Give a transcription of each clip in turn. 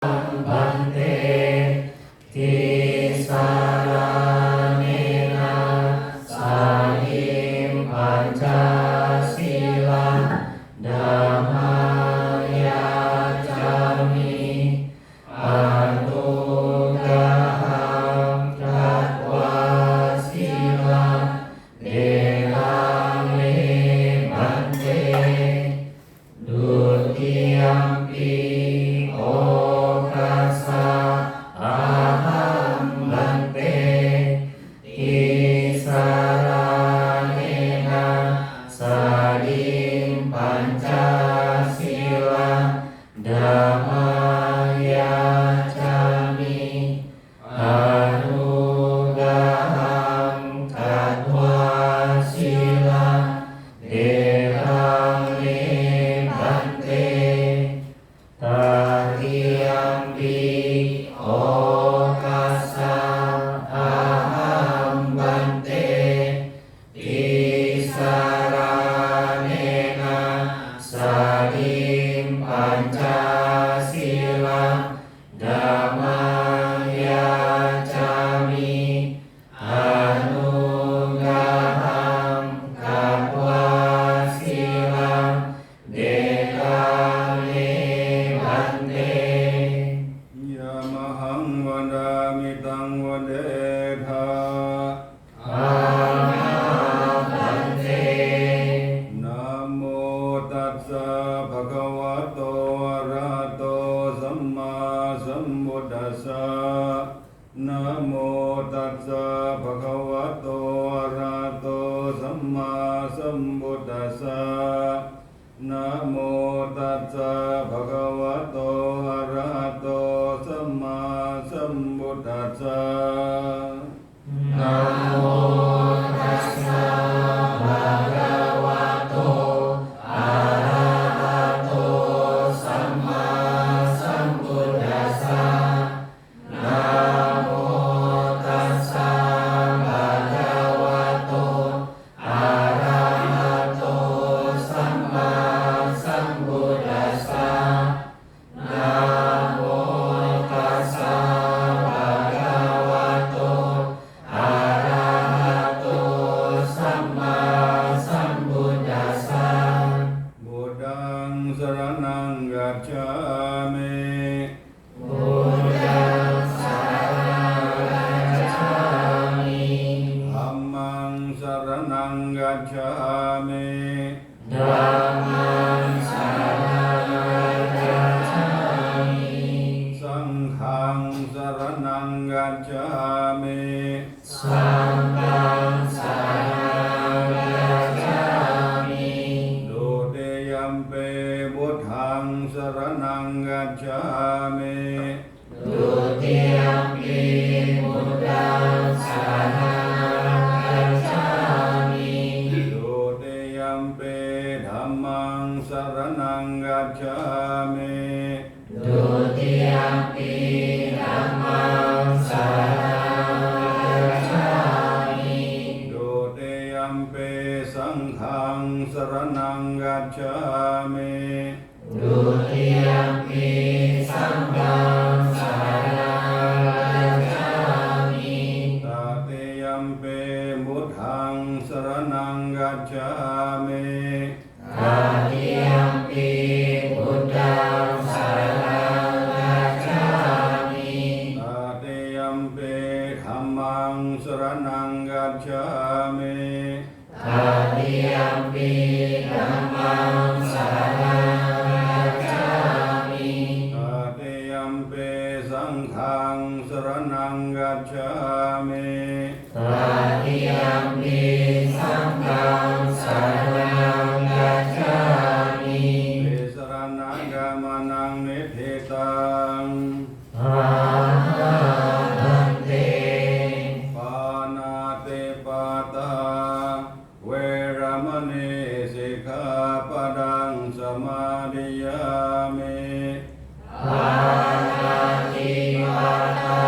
พันเตทิสารเนนะสาหิมปัญจศีลังธัมมังยาจามิอนุกหังทัตวาศีลังเดลังเมพันเตดุติยมปิโอกัสสะอะหังพันเตทิสารเนนะสาลิมปัญจศีลังธัมมังยาจามิอนุกหังทัตวาศีลังเดลังเมพันเตตติยมปิโอกัสสะอะหังพันเตทิสารเนนะสาลิมปัญจศีลังธัมมังยาจามิอนุกหังทัตวาศีลังเดลังเมพันเตยามหังวดามิตังวเดธาอาพันเตนะโมตัสสะภะคะวะโตอะระหะโตสัมมาสัมพุทธัสสะนะโมตัสสะภะคะวะโตอะระหะโตสัมมาสัมพุทธัสสะนะโมตัสสะภะคะวะโตอะระหะโตสัมมาสัมพุทธัสสะนะโมตัสสะภะคะวะโตอะระหะโตสัมมาสัมพุทธัสสะนะโมตัสสะภะคะวะโตอะระหะโตสัมมาสัมพุทธัสสะนะโมตัสสะภะคะวะโตอะระหะโตสัมมาสัมพุทธัสสะบุตังสรณังกัจฉามิ พุทธังสารนังกัจฉามิ ธัมมังสรณังกัจฉามิ ธัมมังสารนังกัจฉามิ สังฆังสรณังกัจฉามิ สังฆังสารนังกัจฉามิ ดุติยมปิพุทธังสรณังกัจฉามิ ดุติยมปิพุทธังสารนังกัจฉามิ ดุติยมปิธัมมังสรณังกัจฉามิ ดุติยมปิธัมมังสารนังกัจฉามิ ดุติยมปิสังฆังสรณังกัจฉามิ ดุติยมปิสังฆังสารนังกัจฉามิ ตติยมปิพุทธังสรณังกัจฉามิ ตติยมปิพุทธังสารนังกัจฉามิ ตติยมปิธัมมังสรณังกัจฉามิ ตติยมปิธัมมังสารนังกัจฉามิ ตติยมปิสังฆังสรณังกัจฉามิ ตติยมปิสังฆังสารนังกัจฉามิ ติสรณังกัมมันังนิธิตัง อาพันเต ปานาติปาตาเวรมณีสิกขาปดังสมาธิยามิ ปานาติปาตา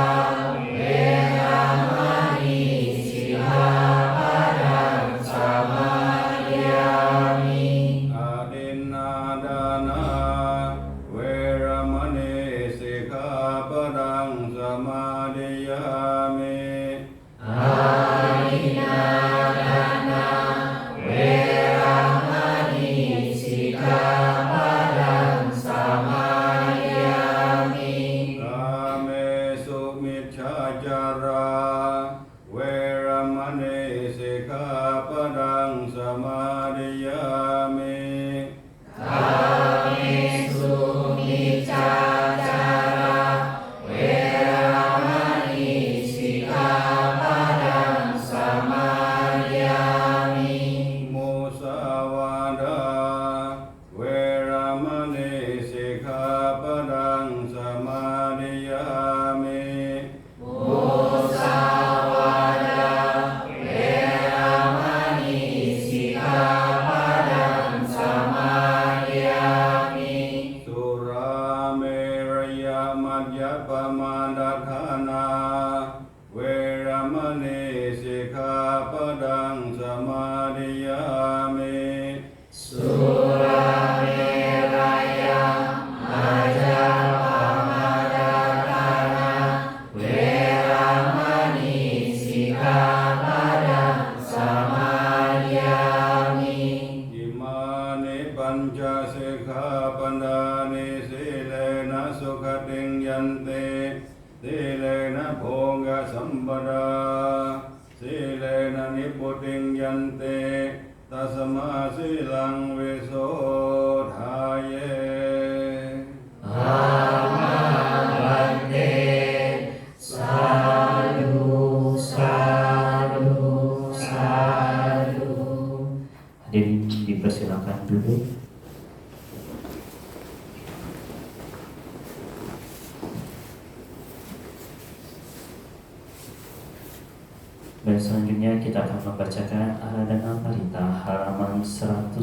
เวรมณีสิกขาปดังสมาธิยามิ อาดินนาดานาเวรมณีสิกขา ยะปมาดัฏฐานาเวรมณีสิกขาปดังสมาธิยามิ สุราเมรยมัจจปมาดัฏฐานาเวรมณีสิกขาปดังสมาธิยามิ อิมานิปัญจสิกขาปดานิสีเลนะสุขติงยันติสีเลนะโภกสัมปดาสีเลนะนิพพุติงยันติตัสมาสีลังวิโสทายเย อามันเตสาธุสาธุสาธุ Hadirin dipersilakan duduk. Dan selanjutnya kita akan membacakan Aradhana Parita halaman 104.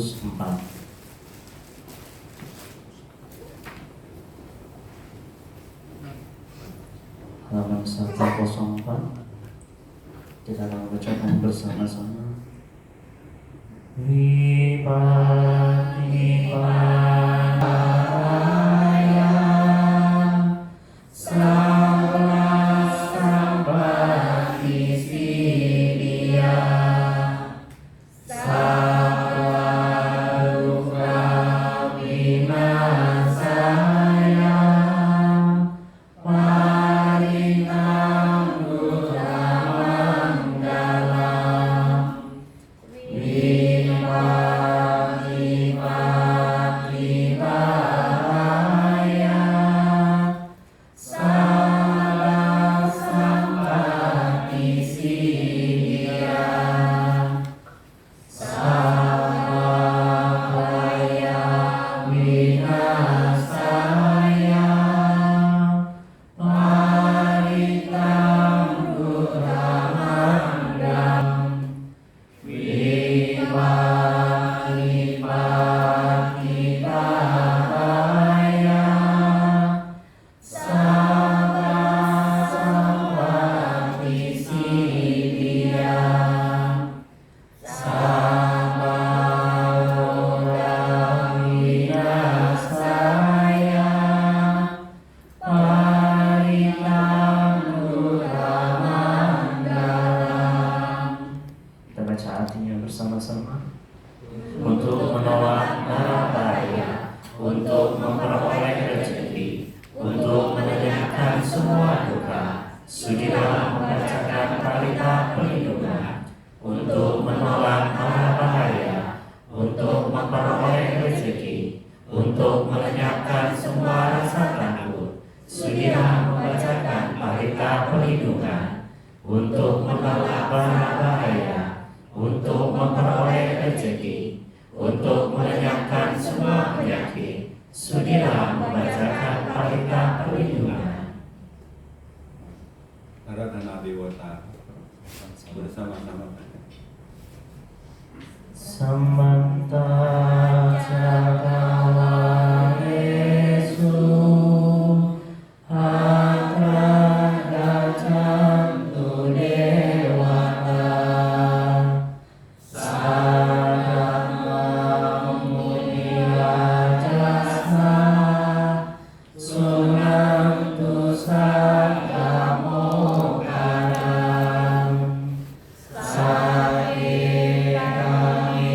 Halaman 104 kita akan membacakan bersama-sama. Vipatipaya Sampati Siddhya Sattva Vinasaya Parinam Manggalam Vipatipaya Sampati Siddhya Sattva Vinasaya Parinam Manggalam Vipatipaya Sampati Siddhya Sattva Vinasaya Parinam Manggalam. Kita baca artinya bersama-sama. Untuk menolak mara bahaya, untuk memperoleh rezeki, untuk menegakkan semua duka, sudilah membacakan parita perlindungan. Untuk menolak mara bahaya, untuk memperoleh rezeki, untuk melenyapkan semua rasa takut, sudilah membacakan parita perlindungan. Untuk menolak mara bahaya, untuk memperoleh rezeki, untuk melenyapkan semua penyakit, sudilah membacakan parita perlindungan. Aradhana Dewata bersama-sama. Samanta Cakkawanesu Atra Gacantu Dewata Sarva Muni Rajasa Sunantu Sakka Mokkhanam Sae Kami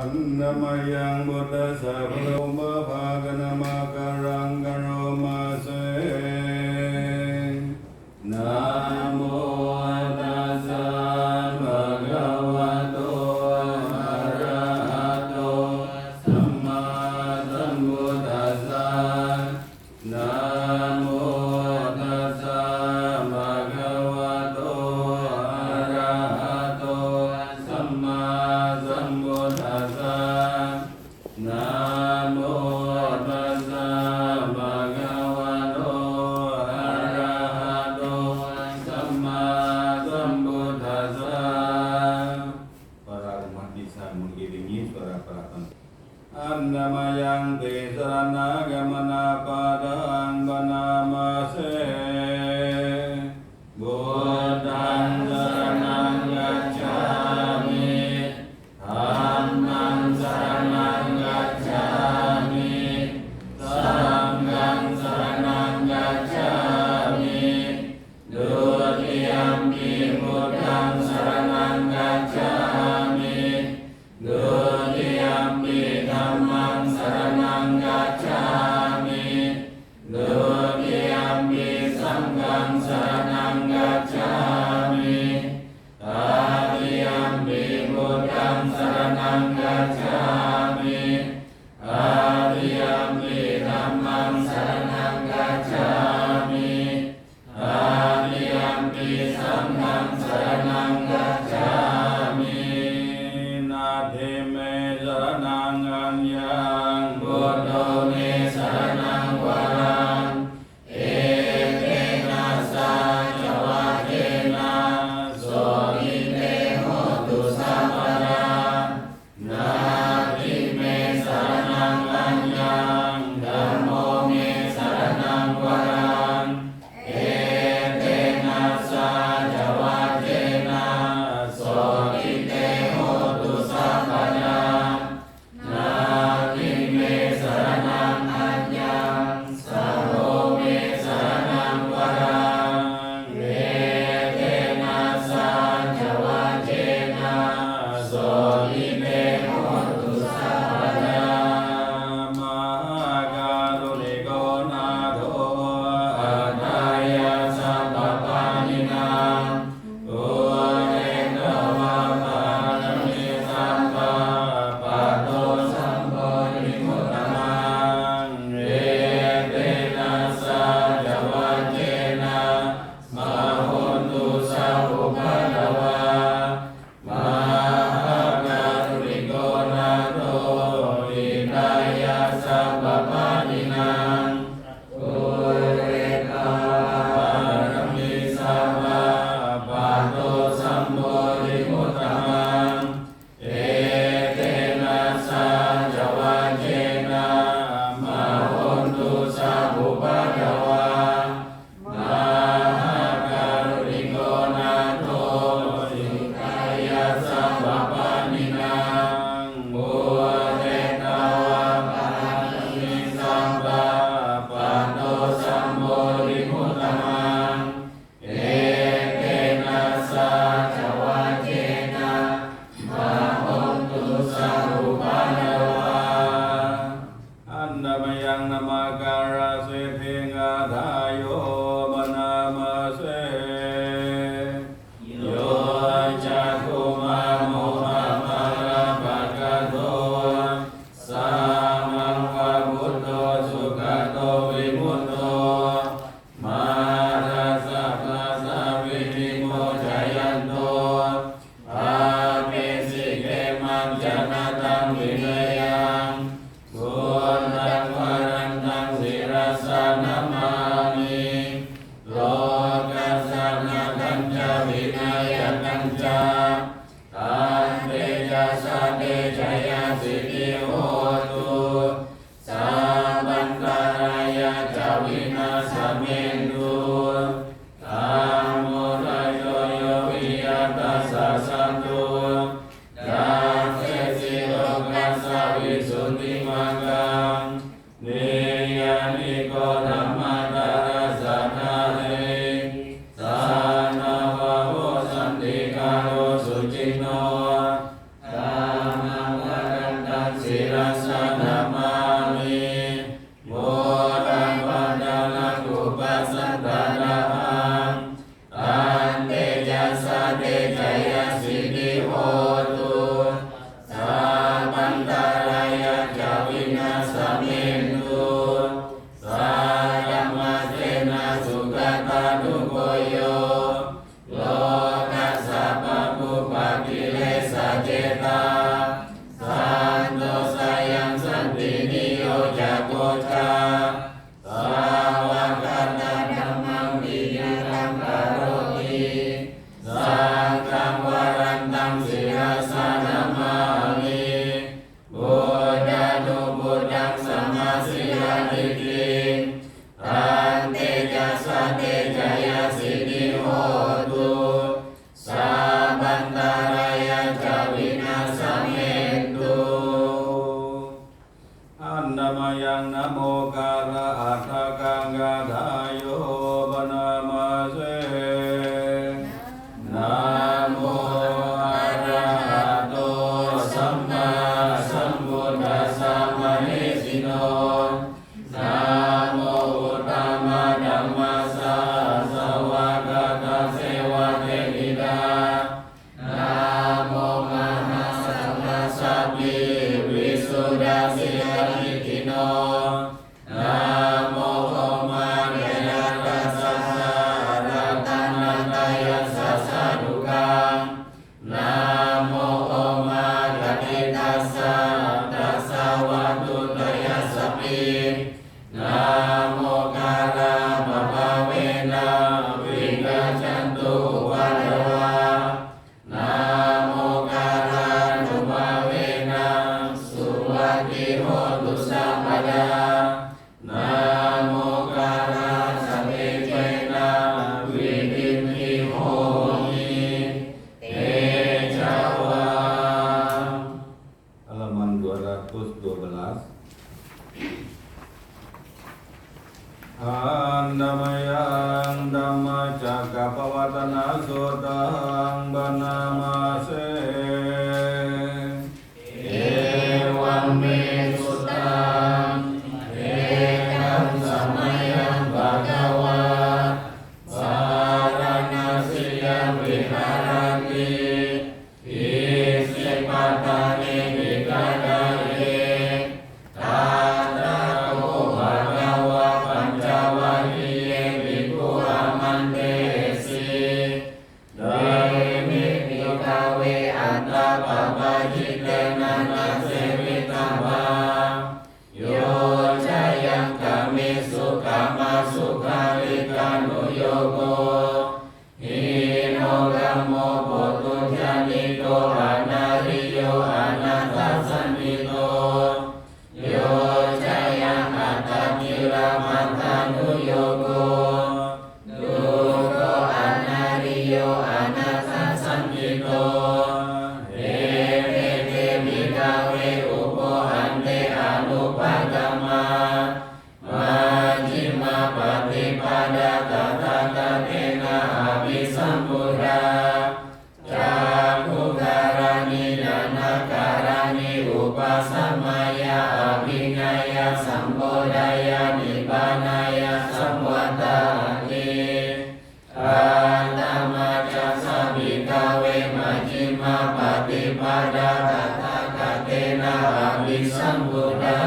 นนามยังบุตตะสะภะคะวะภาคณมะการังกโรมาเสนะโมตัสสะภะคะวะโตอะระหะโตสัมมาสัมพุทธัสสะนะโมตัสสะภะคะวะโตอะระหะโตสัมมาสัมพุทธัสสะนะโมตัสสะภะคะวะโตอะระหะโตสัมมาสัมพุทธัสสะ Para umat bisa mengiringi suara peraton. Annamayan te sarana gamana padang banamase Buddhang saranang gacchami Dhammang saranang gacchami Sanghang saranang gacchami Dutiyampi buddhang saranang gacchami Dutiyampi dhammang saranang gacchami Dutiyampi sanghang saranang gacchami Tatiyampi buddhang saranang gacchami Tatiyampi dhammang saranang gacchami Tatiyampi sanghang saranang gacchami Nati me saranang anyang Buddho me saranang warang Ekena sajawakena Sogite hotu saparang Nati me saranang anyang Dhammo me saranang warang Ekena sajawakena Sogite hotu saparang Nati me saranang anyang Saho me saranang warang Ekena sajawakena Sogite hotu saparang Mahakaruliko nato Adaya sapapaninam Urendawa padami sampa Pato sampodimutamang Ekena sajawakena Mahontu sabupadawa Mahakaruliko nato Hidaya sapapaninam Urendawa sama Pato sampodimutamang Ekena sajawakena Mahontu sabupadawa Mahakaruliko nato Hidaya sapapaninam Urendawa padami sampa Pato sampodimutamang Ekena sajawakena Mahontu sabupadawa Annamayang namakara sethinga dhayo manamase Yo cakuma muhamara bhagato Samangka buddho sugato vimuto Marasa plasa vinimo jayanto Apisike manjanatang vinayang Buddhang warantang sirasa namami Lokasana kanca vinaya kanca Tante jasa jaya siddhi hotu Sabantaraya jawina samendu Tamurayo yo viyata sasantu Dase silokasa visunti magang Niyaniko dhammatara sanare Sana vaho sandikaro sucino Tamang สิโนนะโมอุตตมะธัมมัสสะสวากาตาเสวะเทมิดานะโมมหัสสะมัสสะปิวิสุทธาสิกขิติโนนะโมโอมาเกยตัสสะรัตนันตยัสสะสะดุกังนะโมโอมากติตัสสะตัสสะวัตถุตยัสสะปินะโมการะมะภะเวนะวิกัจจันตุวัฏวานะโมการะนุภาเวนะสุวัติโหตุสัพพดานะโมการะสัพเพเจนะวินิพพิโหติเตชะวา Halaman 212. Andamayan Dhammacakkappavattana Sutang Banamase Evam me suttam ekam samayam bhagava varanasiyam viharati isipatane vikadare tathako bhagava pancavakkiye bhikkhu amantesi Demi bhikkhave atta papajitena nasevitava Yo jayam kami sukama sukhalikanu yogo Hino gamo potu janito anariyo anatasanito Yo jayam atatira matanu yogo Duko anariyo anatasanito Revete bhikkhave upo ante anupadama Majjhima patipada tathāgatena abhisambuddha Cakukarani danakarani upasamaya abhinyaya sambodhaya nibbanaya samvatani Atamaca sabhikkhave majjhima patipada tathāgatena abhisambuddha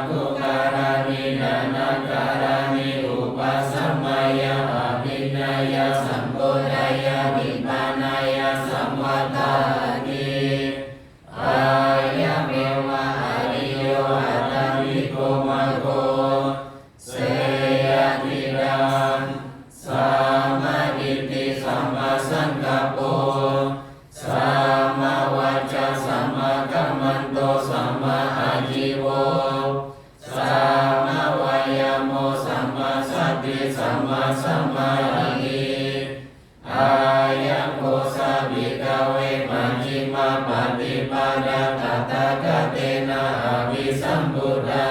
Cakukarani danakarani upasamaya abhinyaya sambodhaya nibbanaya samvatani Ayameva ariyo atariko mago Seyatidam samaditi sammasankappo Sama waca sama kammanto sama ajiwo Sama wayamo sama sati sama samadhi Ayam kosa bhikkhave majjhima patipada tathāgatena abhisambuddha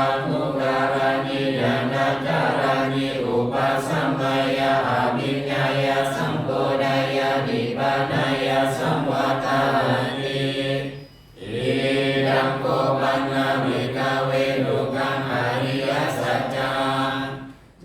Cakukarani danakarani upasamaya abhinyaya sambodhaya nibbanaya samvatani Idam kopanna bhikkhave dukkhaṃ ariya saccam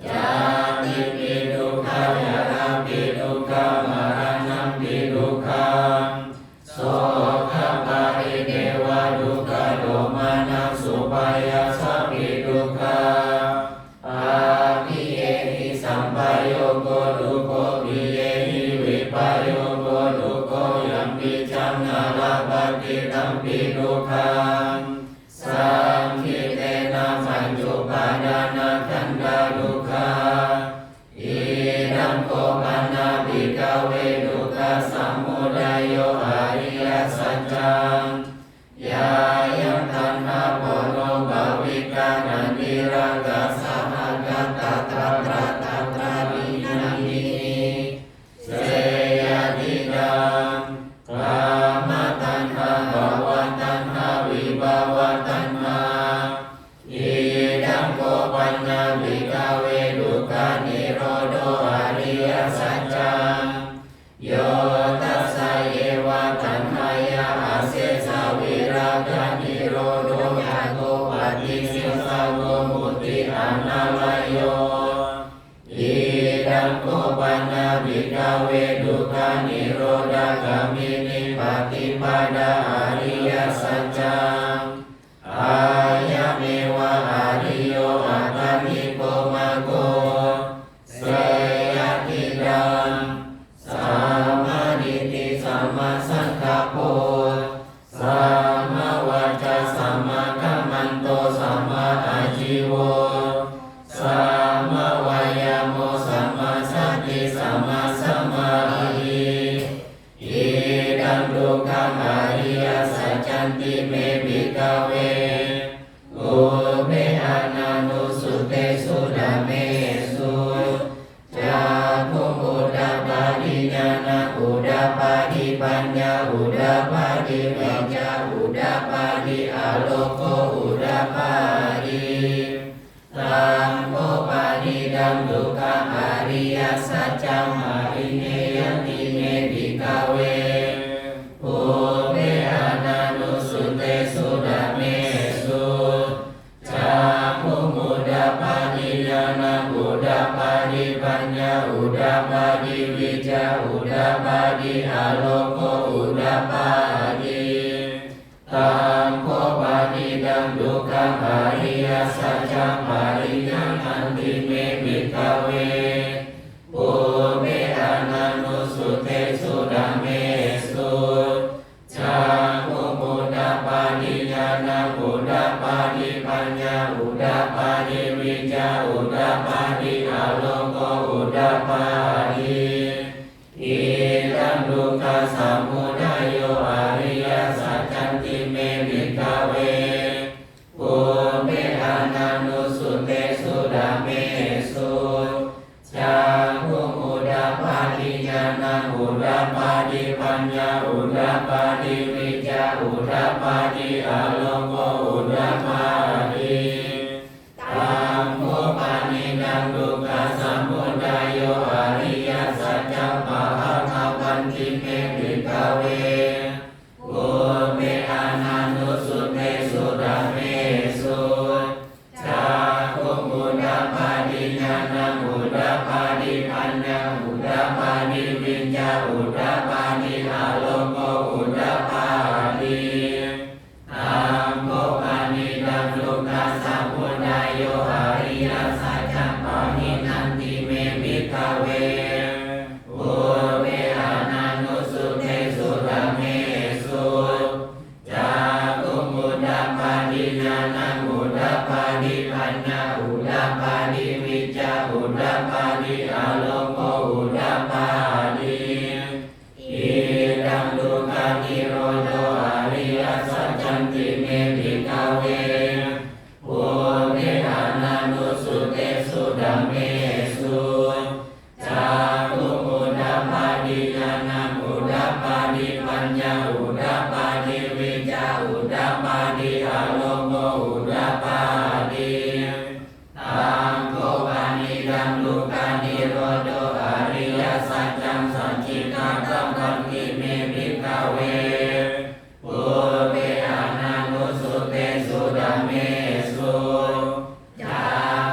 Jati pidukha yara pidukha maranam pidukhaṃ Sokha paridewa dukkha domanam supaya sapidukha Apiyehi sampayogo dukho piyehi vipayogo dukho yampi camnalabhati tampi dukhaṃ Samkhitena pancupadana kanda dukha Idam kopanna bhikkhave dukkha samudayo ariya saccam Yayam tanha pono bhavika nandiraga sahagata tatra tatra vinamini Seyadidam kama tanha bhava tanha vibhava tanha Idam kopanna bhikkhave dukkha nirodho ariya saccam Yo tassa eva tanhaya asesa ริยสัจจังอายะเมวะอริโยอัตตมิโกมะโกเสยติดังสัมมาดิฏฐิสัมมาสังกัปโปสัมมาวาจาสัมมากัมมันโตสัมมาอาชีโวสัมมาวายาโมสัมมาสติสัมมาสมาธิอิดังดุขังอริยสัจจันติเมภิกขเวอุเบอานานุสุเตสุดาเมสุจาภูอุดาปาดิญาณอุดาปาดิปัญญาอุดาปาดิวิญญาอุดาปาดิอาโลโกอุดาปาดิตัมโพปาดิดังดุขังอริยสัจจังอริเนยังติเมภิกขเวอุเบอานานุสุเตสุดาเมสุจาภูมุดาปาดิญาณอุดาปาดิปัญญาอุดาปาดิวิจาอุดาปาดิอาโลโกอุดาปาดิตัมโพปาดิดังดุขังอริยสัจจังอริยังติเมภิกขเวอุเบอานานุสุเตสุดาเมสุจาภูมุดาปาดิญาณอุดาปาดิปัญญาอุดาปาดิวิจาอุดาปาดิอาโลโกอุดาปาดิอิดังดุขังสัมมุทัยโยอริยสัจจันติเมภิกขเวอุเบอานานุสุเตสุดาเมสุจาภูมุดาปาดิญาณอุดาปาดิปัญญาอุดาปาดิวิจาอุดาปาดิอาโลโกอุดาปาดิตัมโพปานิดังดุขังสัมมุทัยโยอริยสัจจังปะหะทวันติเมภิกขเวอุเบอานานุสุเตสุดาเมสุจาภูมุดาปาดิญาณอุดาปาดิปัญญาอุดาปาดิวิญญาอุดาปาดิอาโลโกอุดาปาดิตัมโพปานิดังดุขังสัมมุทัยโยอริยสัจจังปะหินันติเมภิกขเวอุเบอานานุสุเตสุดาเมสุจาภูมุดาปาดิญาณอุดาปาดิปัญญาอุดาปาดิวิจาอุดาปาดิอาโลโกอุดาปาดิอิดังดุขังนิโรโธอริยสัจจันติเมภิกขเวอุเบอานานุสุเตสุดาเมสุจาภูมุดาปาดิญาณอุดาปาดิปัญญาอุดาปาดิวิจาอุดาปาดิอาโลโกอุดาปาดิตัมโพปานิดังดุขังนิโรโธอริยสัจจังสัจจิกาตัมพันติเมภิกขเวอุเบอานานุสุเตสุดาเมสุจา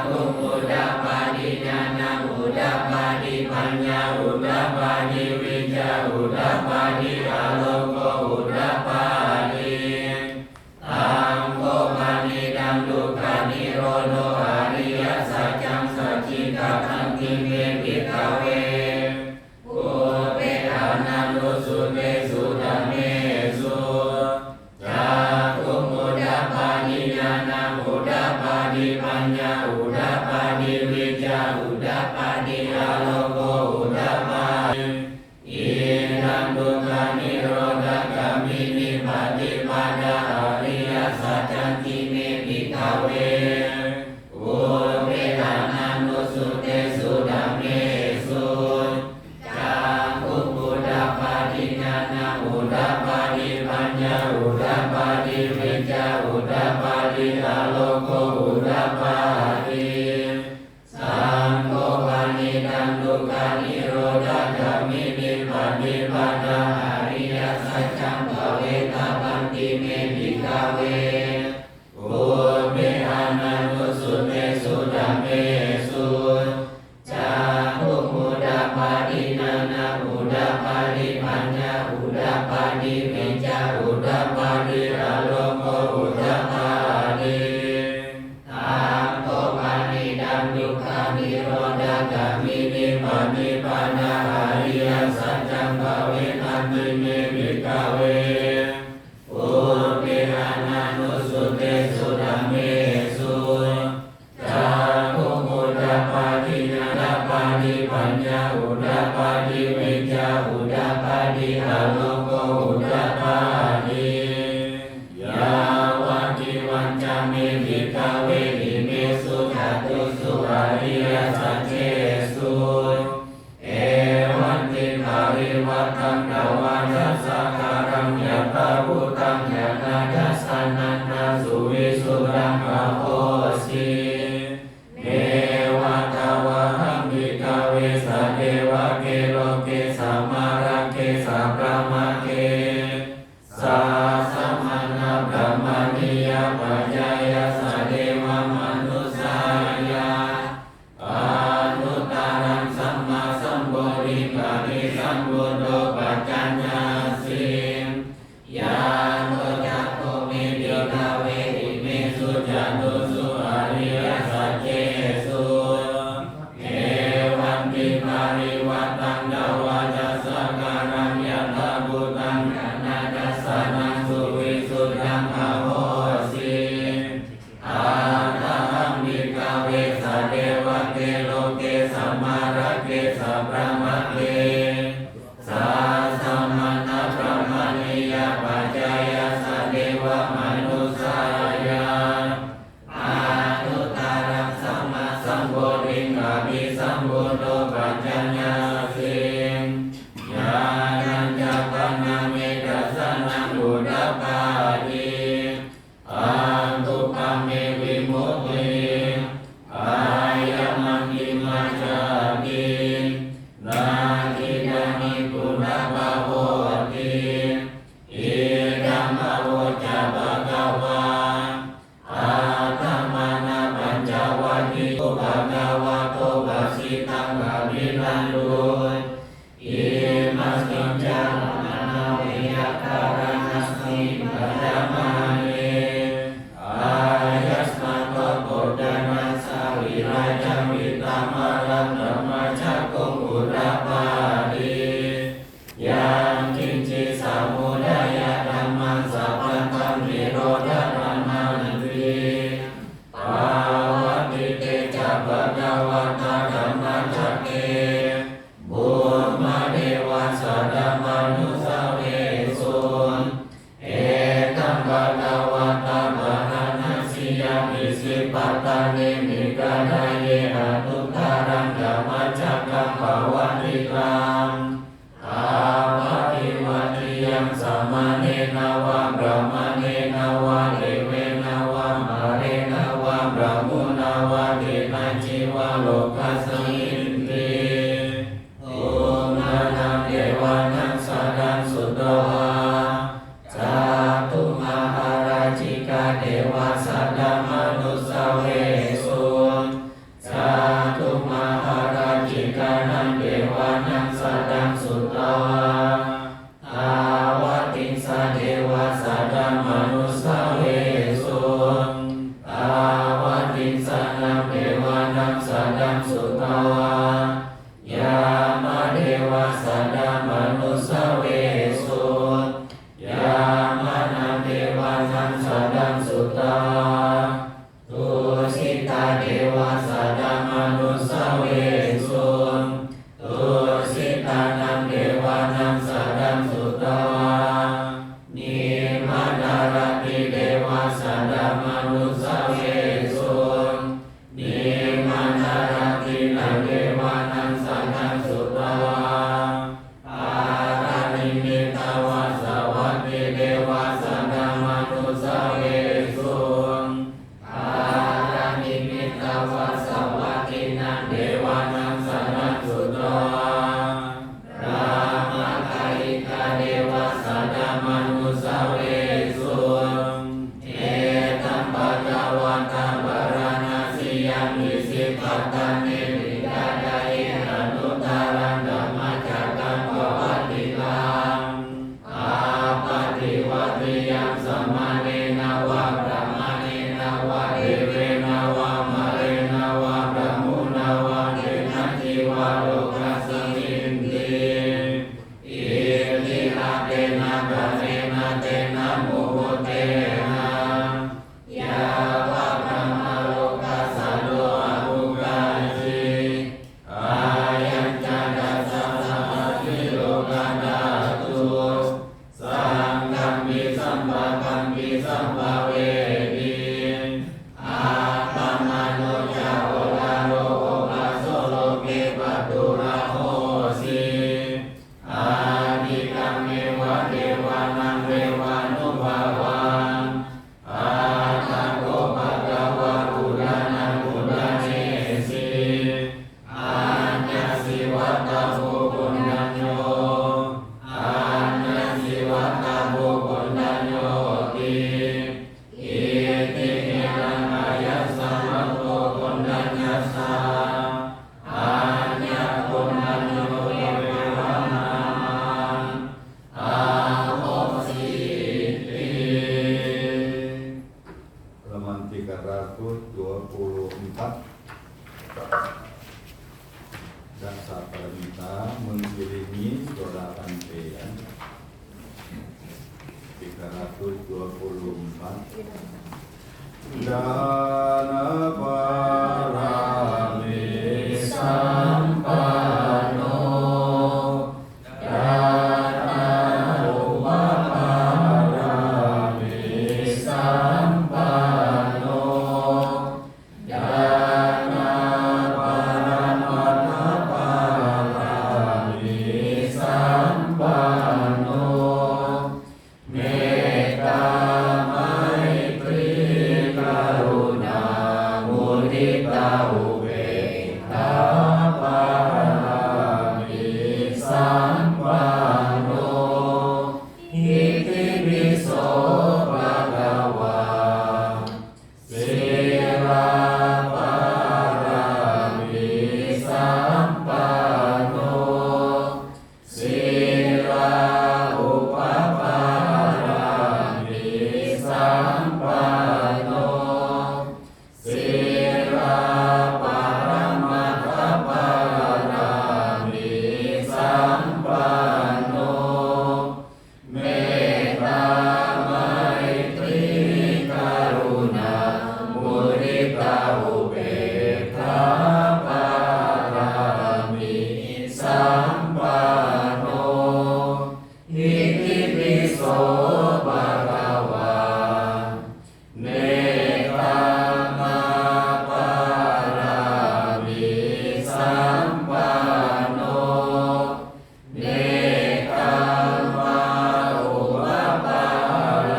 ภูมุดาปาดิญาณอุดาปาดิปัญญาอุดาปาดิวิจาอุดาปาดิอาโลโกอุดาปาดิตัมโพปานิดังดุขังนิโรโธอริยสัจจังสัจจิกาตัมติเมภิกขเวอุเบอานานุสุเตสุดาเมสุจาภูมุดาปาดิญาณอุดาปาดิปัญญาอุดาปาดิวิจาอุดาปาดิอาโลโกอุดาปาดิอิดังดุขังนิโรธกามินิปฏิปดาอริยสัจจันติเมภิกขเวอุเบอานานุสุเตสุดาเมสุจาภูมุดาปาดิญาณอุดาปาดิปัญญาอุดาปาดิวิจาอุดาปาดิอาโลโกอุดาปาดิสัมโพปานิดังดุขังนิโรธกามินิปฏิปดาอริยสัจจังภเวตาปันติเมภิกขเวอุเบอานานุสุเตสุดาเมสุจาภูมุดาปาดิญาณอุดาปาดิปัญญาอุดาปาดิวิจาอุดาปาดิ งยนาทัสสนันนาสุวิสุรังอโหสิเนวะทาวะหังวิกาเวสะเดวะเกโลเกสัมมาระเกสัพพะมะเกสัสมานะบรมณียปัจจายสัเดวะมนุสายาอนุตตรังสัมมาสัมโพธิปะริสัมพุทโธปัจจัญญาสิยาโนจักโคเมติกาเวติเมสุจตุสุอริยสัจเจสุเอวังกิปาริวัตังดาวาจัสสะการังยะถาภูตังอนัตตสานังสุวิสุทธังอโหสิอาหังวิกาเวสะเดวะเกโลเกสัมมาระเกสัพพะมะเกสัสมานะพระมณียปัจจายสัเดวะมนุสายาอนุตตรังสัมมาสัมโพธิอภิสัมพุทโธปัจจัญญาสิญาณัญจปันนาเมตัสสะนังอุดาปาติอันตุปะเมวิมุตติอายะมังคิมัจจาตินาทิดานิปุณะภาโวติอิดัมมะโวจะภะคะวาอาตมานะปัญจวัคคีย์ภะคะวะโตวะสิตังอะภินันตุอิมัสมิจจานะเวยะการณัสมิปัจจมาเนอายัสมาโตโกฏนัสสะวิราชวิตามะรังธรรมจักขุอุรปาติยังกินจิสามุทัยธัมมังสัพพันธัมนิโรธธัมมังติภาวติเตจะภะคะวะตาธัมมัจจเกบุญมาเดวะสัตตมนุสาเวสุเอตัมภะคะวะตาภะหันนัสสิยามิสิปัตตานิมิกาดาเยอนุตตรังธัมมัจจักขังภวัตติตังอาภะติวัติยังสัมมาเนนะวะบรมเนนะวะเดเวนะวะมะเรนะวะบรมุนะวะเดนะจิวะโลกัสมินติโอนานังเดวานังสัดังสุตโตหะจาตุมหาราชิกาเทวาสัตตมนุสาเวสุจาตุมหาราชิกานังเทวานังสัตตังสุตโตหะอาวติสะเทวาสัตตมนุสาเวสุอาวติสะนังเทวานังสัตตังสุตโตหะยามาเทวาสัตตมนุสาเวสุยามานังเทวานังสัตตังสุตโตหะตุสิตาเทวาสัตตมนุสาเวสุตุสิตานังเทวานังสัตตังสุตโตหะนิมาดารติเทวาสัตตมนุสาเวสุนิมาดารตินังเทวานังสัตตังสุตโตหะอารานิมิตาวาสวัตติเทวาสัตตมนุสาเวสุอารานิมิตาวาสวัตตินังเทวานังสัตตังสุตโตหะรามาคายิกาเทวาสัตตมนุสาเวสุเอตัมภะคะวะตาภรณาสิยามิสิปัตตานิมิกาดาเยอนุตตรังธัมมัจจักขังภวัตติตังอาปะติวัติยังสัมมาเนนะวะบรมเนนะวะเดเวนะวะมะเรนะวะบรมุนะวะเดนะจิวะโลกัสมินติอิติระเตนะภะเรนะเตนะโมโหเตนะยาวะพระมโลกัสสะโลอะภุกาจิอายัญจตัสสะสัพพะทิโลกาดาตุสังฆัมมิสัมปะปันติสัมภเวทิอาตมโนจะโอลาโลโอภาโสโลเกปัตตุระโหสิอานิกัมเมวะเทวานังเววานุภาเว 24 Dana parami sampano Dana upaparami sampano Dana paramata parami sampano Metta maitri karuna mudita ubekta parami sampano iti piso bhagawa sira parami sampano sira upaparami sampano sira paramata parami sampano metta maitri karuna mudita ubekta parami sampano iti piso bhagawa nekkhamma parami sampano nekkhamma upaparami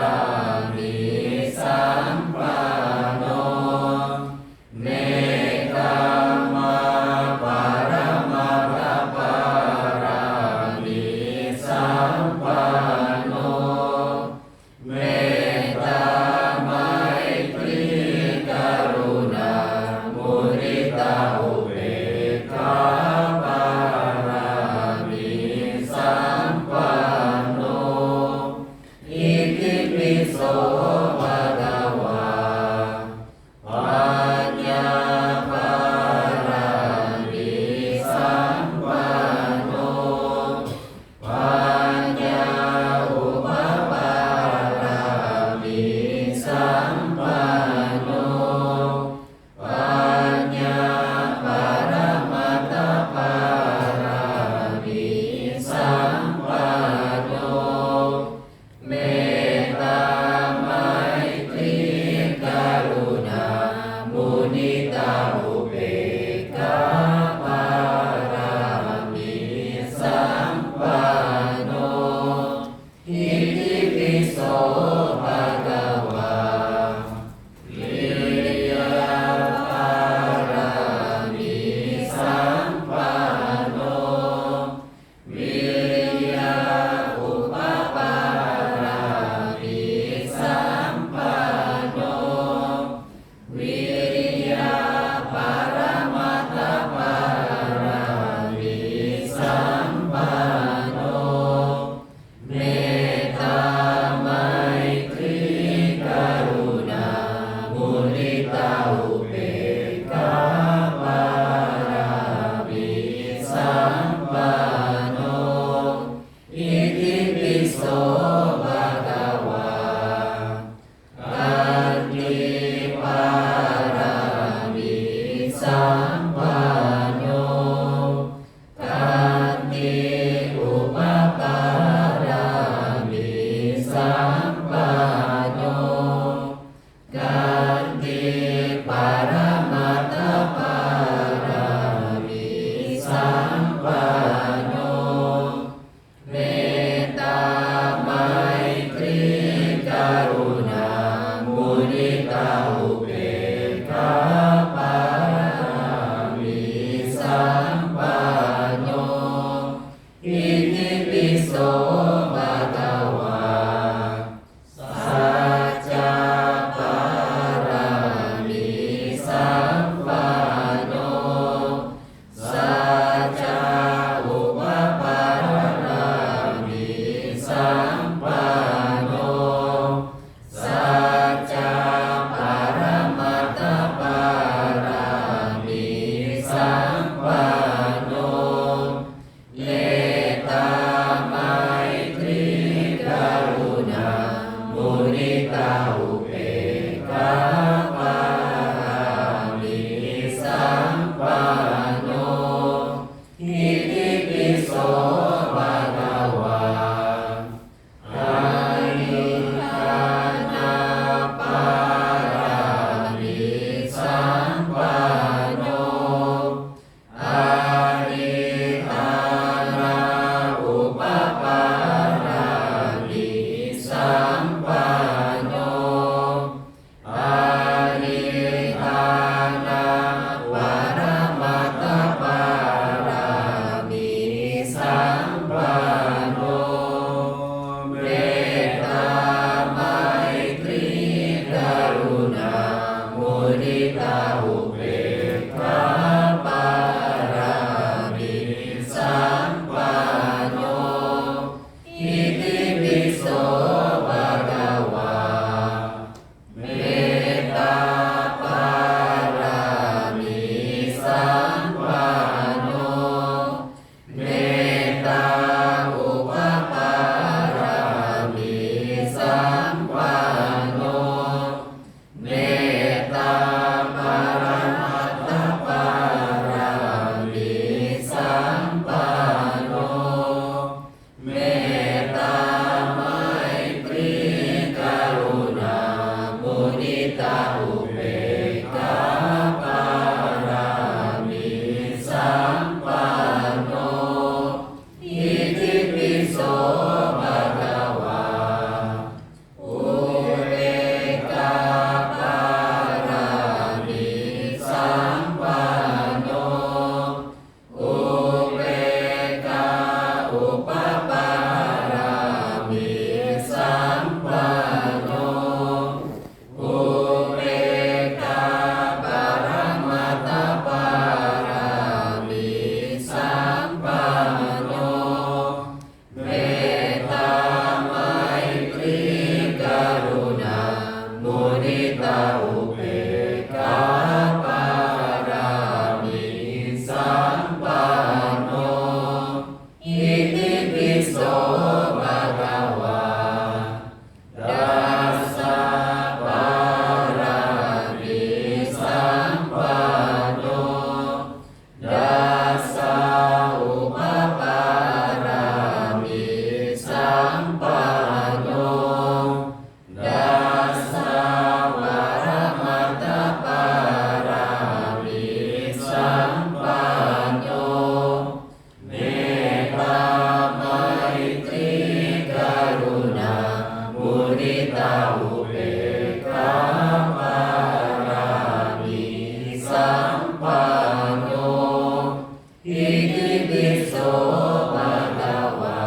sampano nekkhamma paramata parami sampano metta maitri karuna mudita ubekta parami sampano iti piso bhagawa panya parami sampano panya upaparami sampano panya paramata parami sampano metta maitri karuna mudita ubekta parami sampano iti piso bhagawa virya parami sampano virya upaparami sampano virya paramata parami sampano metta maitri karuna mudita ubekta parami sampano iti piso bhagawa kanti parami sampano kanti upaparami sampano kanti paramata parami sampano metta maitri karuna mudita ubekta parami sampano iti piso bhagawa saca parami sampano saca upaparami sampano saca parami นิตาอุเบกขาปารามิสัมปันโนอิติปิโสภะคะวาอะนิทานาปารามิสัมปันโนอานิทานาอุปปารามิสัมปันโนอานิทานาปรมัตถปารามิสัมปันโนเมตตาไมตรีกรุณามุทิตาอุเบกขาปารามิสัมปันโนอิติปิโสภะคะวาเมตตาปารามิสัมปันโนเมตตาอุปปารามิสัมปันโนเมตตาปรมัตถปารามิสัมปันโนเมตตาไมตรีกรุณามุทิตาอุเบกขาปารามิสัมปันโนอิติปิโสภะคะวาอุเบกขาปารามิสัมปันโนอุเบกขาอุปปารามิสัมปันโนอุเบกขาปรมัตถปารามิสัมปันโนเมตตาไมตรีกรุณามุทิตาอุเบกขาปารามิสัมปันโนอิติปิโสภะคะวาดัสสะปารามิสัมปันโนดัสสะอุปปารามิสัมปันโนดัสสะปรมัตถปารามิสัมปันโนเมตตาไมตรีกรุณามุทิตาอุเบกขาปารามิสัมปันโนอิติปิโสภะคะวา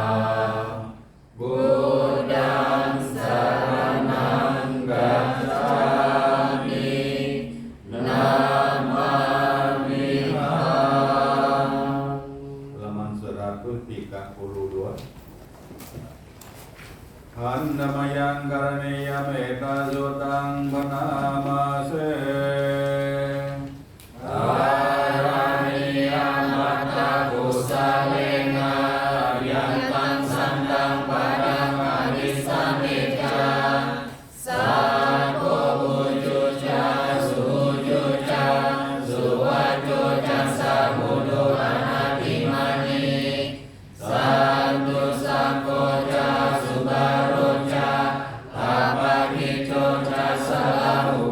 บุตตังสรณังกัจฉามินามามิหัง Halaman 132. Annamayan karaneyya metta sutang panamase. อานิยมัตตกุสะเลนะยันตังสันตังปะรังอนิสสมิจจาสัพพะบุจุจาสุจุจาสุวัจจุจาสัมมุโดอนาติมานิสันตุสังโฆจาสุบาโรจาอาปากิโจจาสลาหุ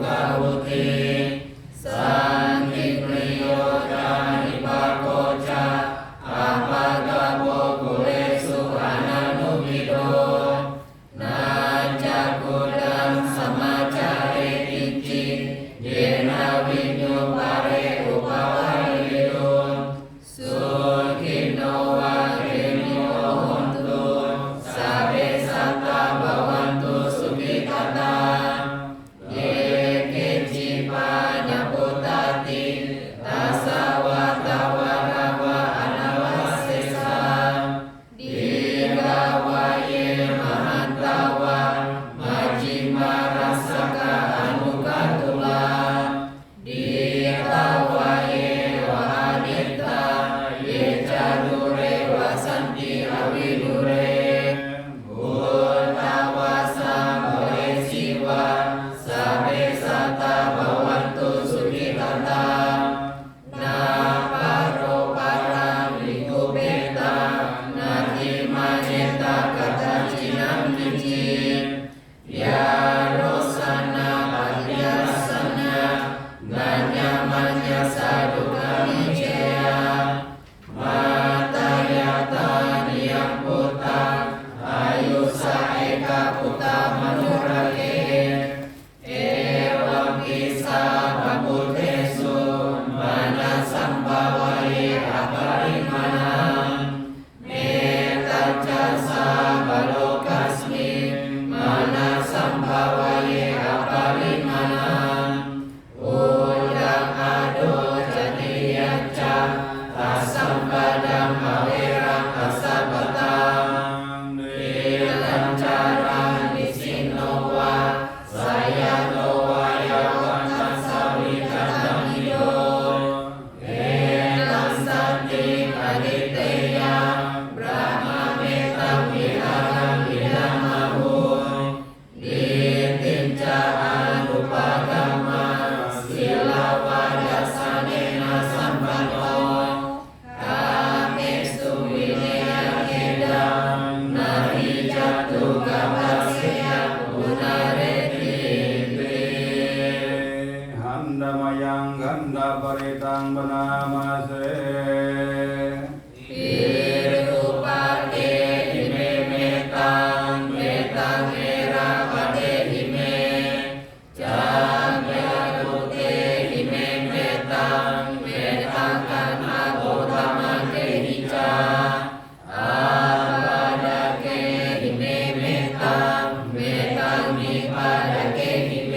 ดเกหิเม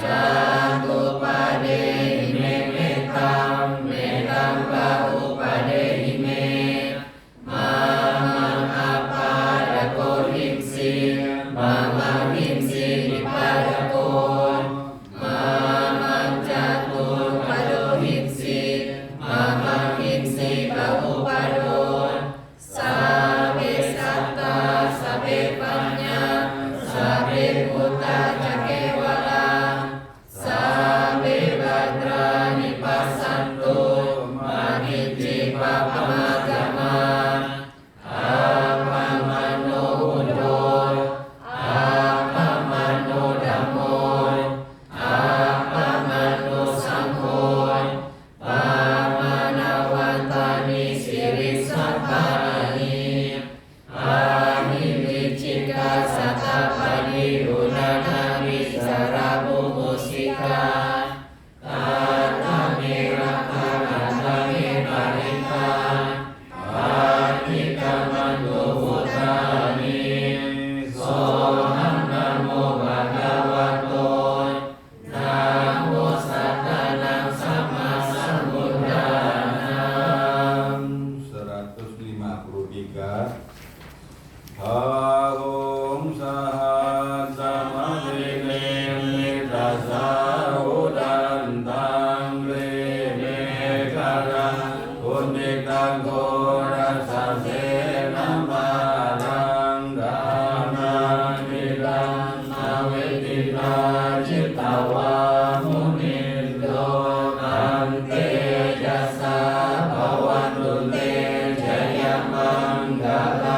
จาตุปาเดหิเมเมตังเมตังปะอุปาเดหิเมมามังอาปาดโกหิมสีมามังหิมสีวิปาดโกมามังจตุปาโดหิมสีมามังหิมสีปะอุปาโดสัพเพสัตตาสัพเพปัญญาสัพเพพุทธาจักเกวลาสัพเพบัตรานิปัสสันตุมานิจจิปะปะมาจามาอาปะมโนอุโดอาปะมโนธัมโมอาปะมโนสังโฆปามานาวันตานิสิริสัพพานิอานิวิจิกาสัตตปานิอุนานามิสราบุมุสิกาตาตาเมระคารันตาเมปาริตาอาทิกามันโตพุทธานิโสหังนะโมภะคะวะโตนะโมสัตตานังสัมมาสัมพุทธานัง 153 Ahum sahat samadhine mita saudantang leme karang unikang korasa senamarang dana nilang nawetina citawa munindo ante jasa bawantu te jaya manggala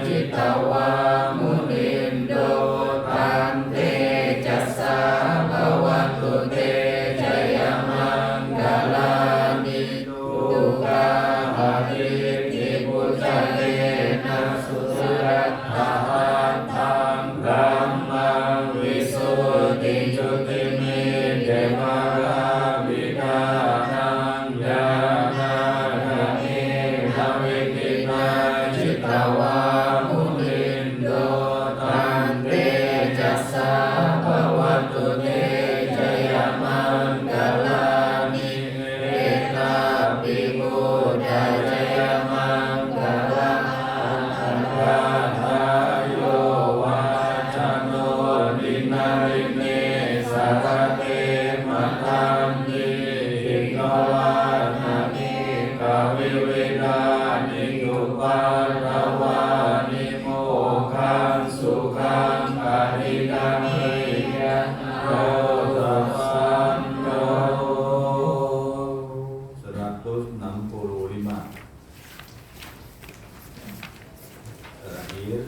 จิตวามุนินโดตันเตจัสสา ติจุติเมเทวราบิดานังยานาคาเนทวิตินาจิตวามุลินโดตันเตจัสสะภวัตุเตจยมังกลานิเอตาปิมุตตะจยมังกลาอันราทายโยวาจโนดินาริเนสารเตมะทันติหิโนวานานิกาวิเวดานิยุปาระวานิโมขังสุขังอริดังเฮยะโรตัสสันโฆ 165 terakhir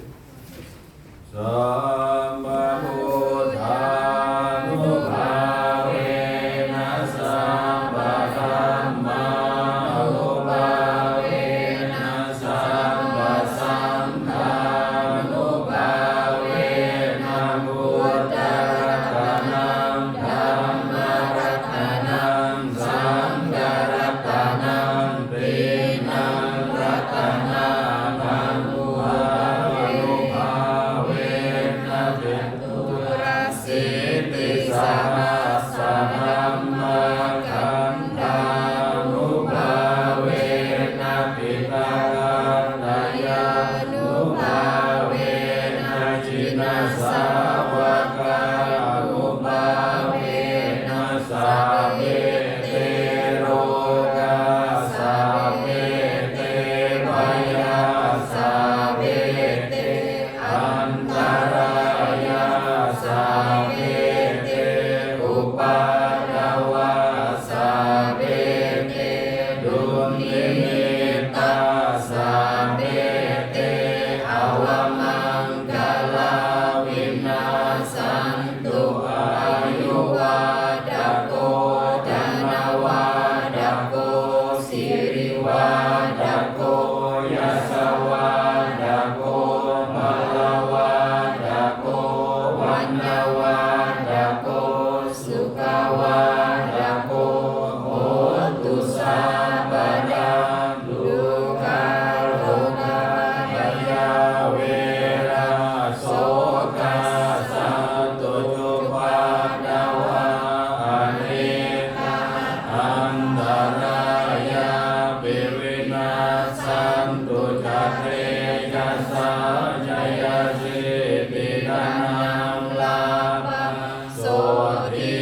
Sambhamudhanubhavena Sambhasammanubhavena Sambhasankhanubhavena Buddharatanam Dhammaratanam Sangharatanam Pinam Ratanam Anuhabhavena Siddhi Sahasranammakanthanubhavena Pitakaranayyanubhavena Jinasavakanubhavena Sabete roga sabete vaya sabete antaraya sabete upadawa sabete dunimita sabete awamangala winasantu ayuwadako danawadako siriwadako yasawadako malawadako wanawadako sukawadako hotu sabadang duka roga jaya wera soka satuju padawa aneka antaraya bivinasantu jatre jasa jaya siddhanam lapa soti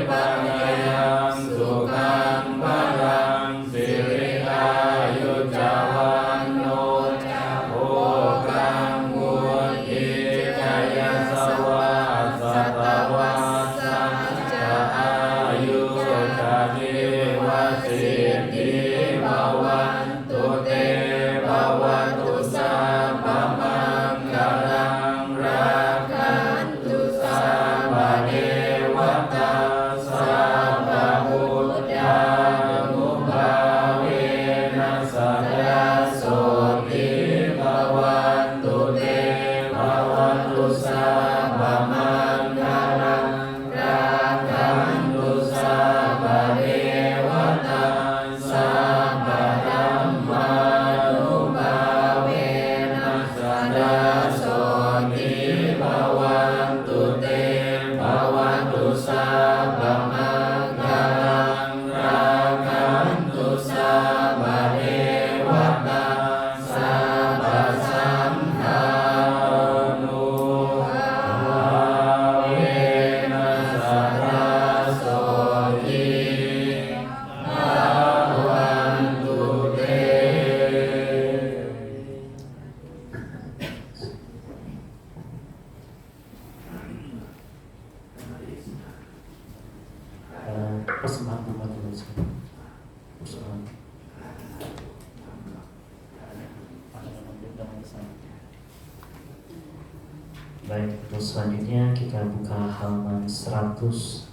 bagayam sukam barang siri ayu jawanno okam muti jaya sawasatawasa ayu jadi wasiti bawantu te bawantu sabamanggalang rakantu sabadewata sabamudhanubhavena sadasoti bawantu te bawantu sabamanggalang rakantu sabadewata sabadhammanubhavena sadasoti bawantu te bawantu sabamanggalang rakantu sabadewata sabasamhanubhavena sadasoti bawantu te. Persembahan umat Indonesia. Baik, terus selanjutnya kita buka halaman 105.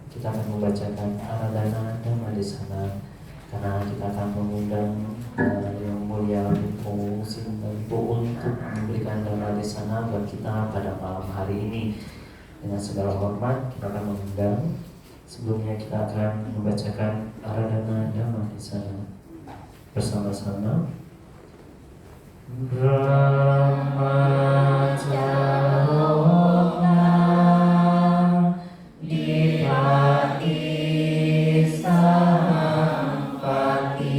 Kita akan membacakan Aradhana Dhamma Desana karena kita akan mengundang Yang Mulia Ibu Sinta Ibu untuk memberikan Dhamma Desana buat kita pada malam hari ini. Dengan segala hormat kita akan mengundang. Sebelumnya kita akan membacakan Aradhana Dhamma di sana bersama-sama. Brahmacarona Dipati Sampati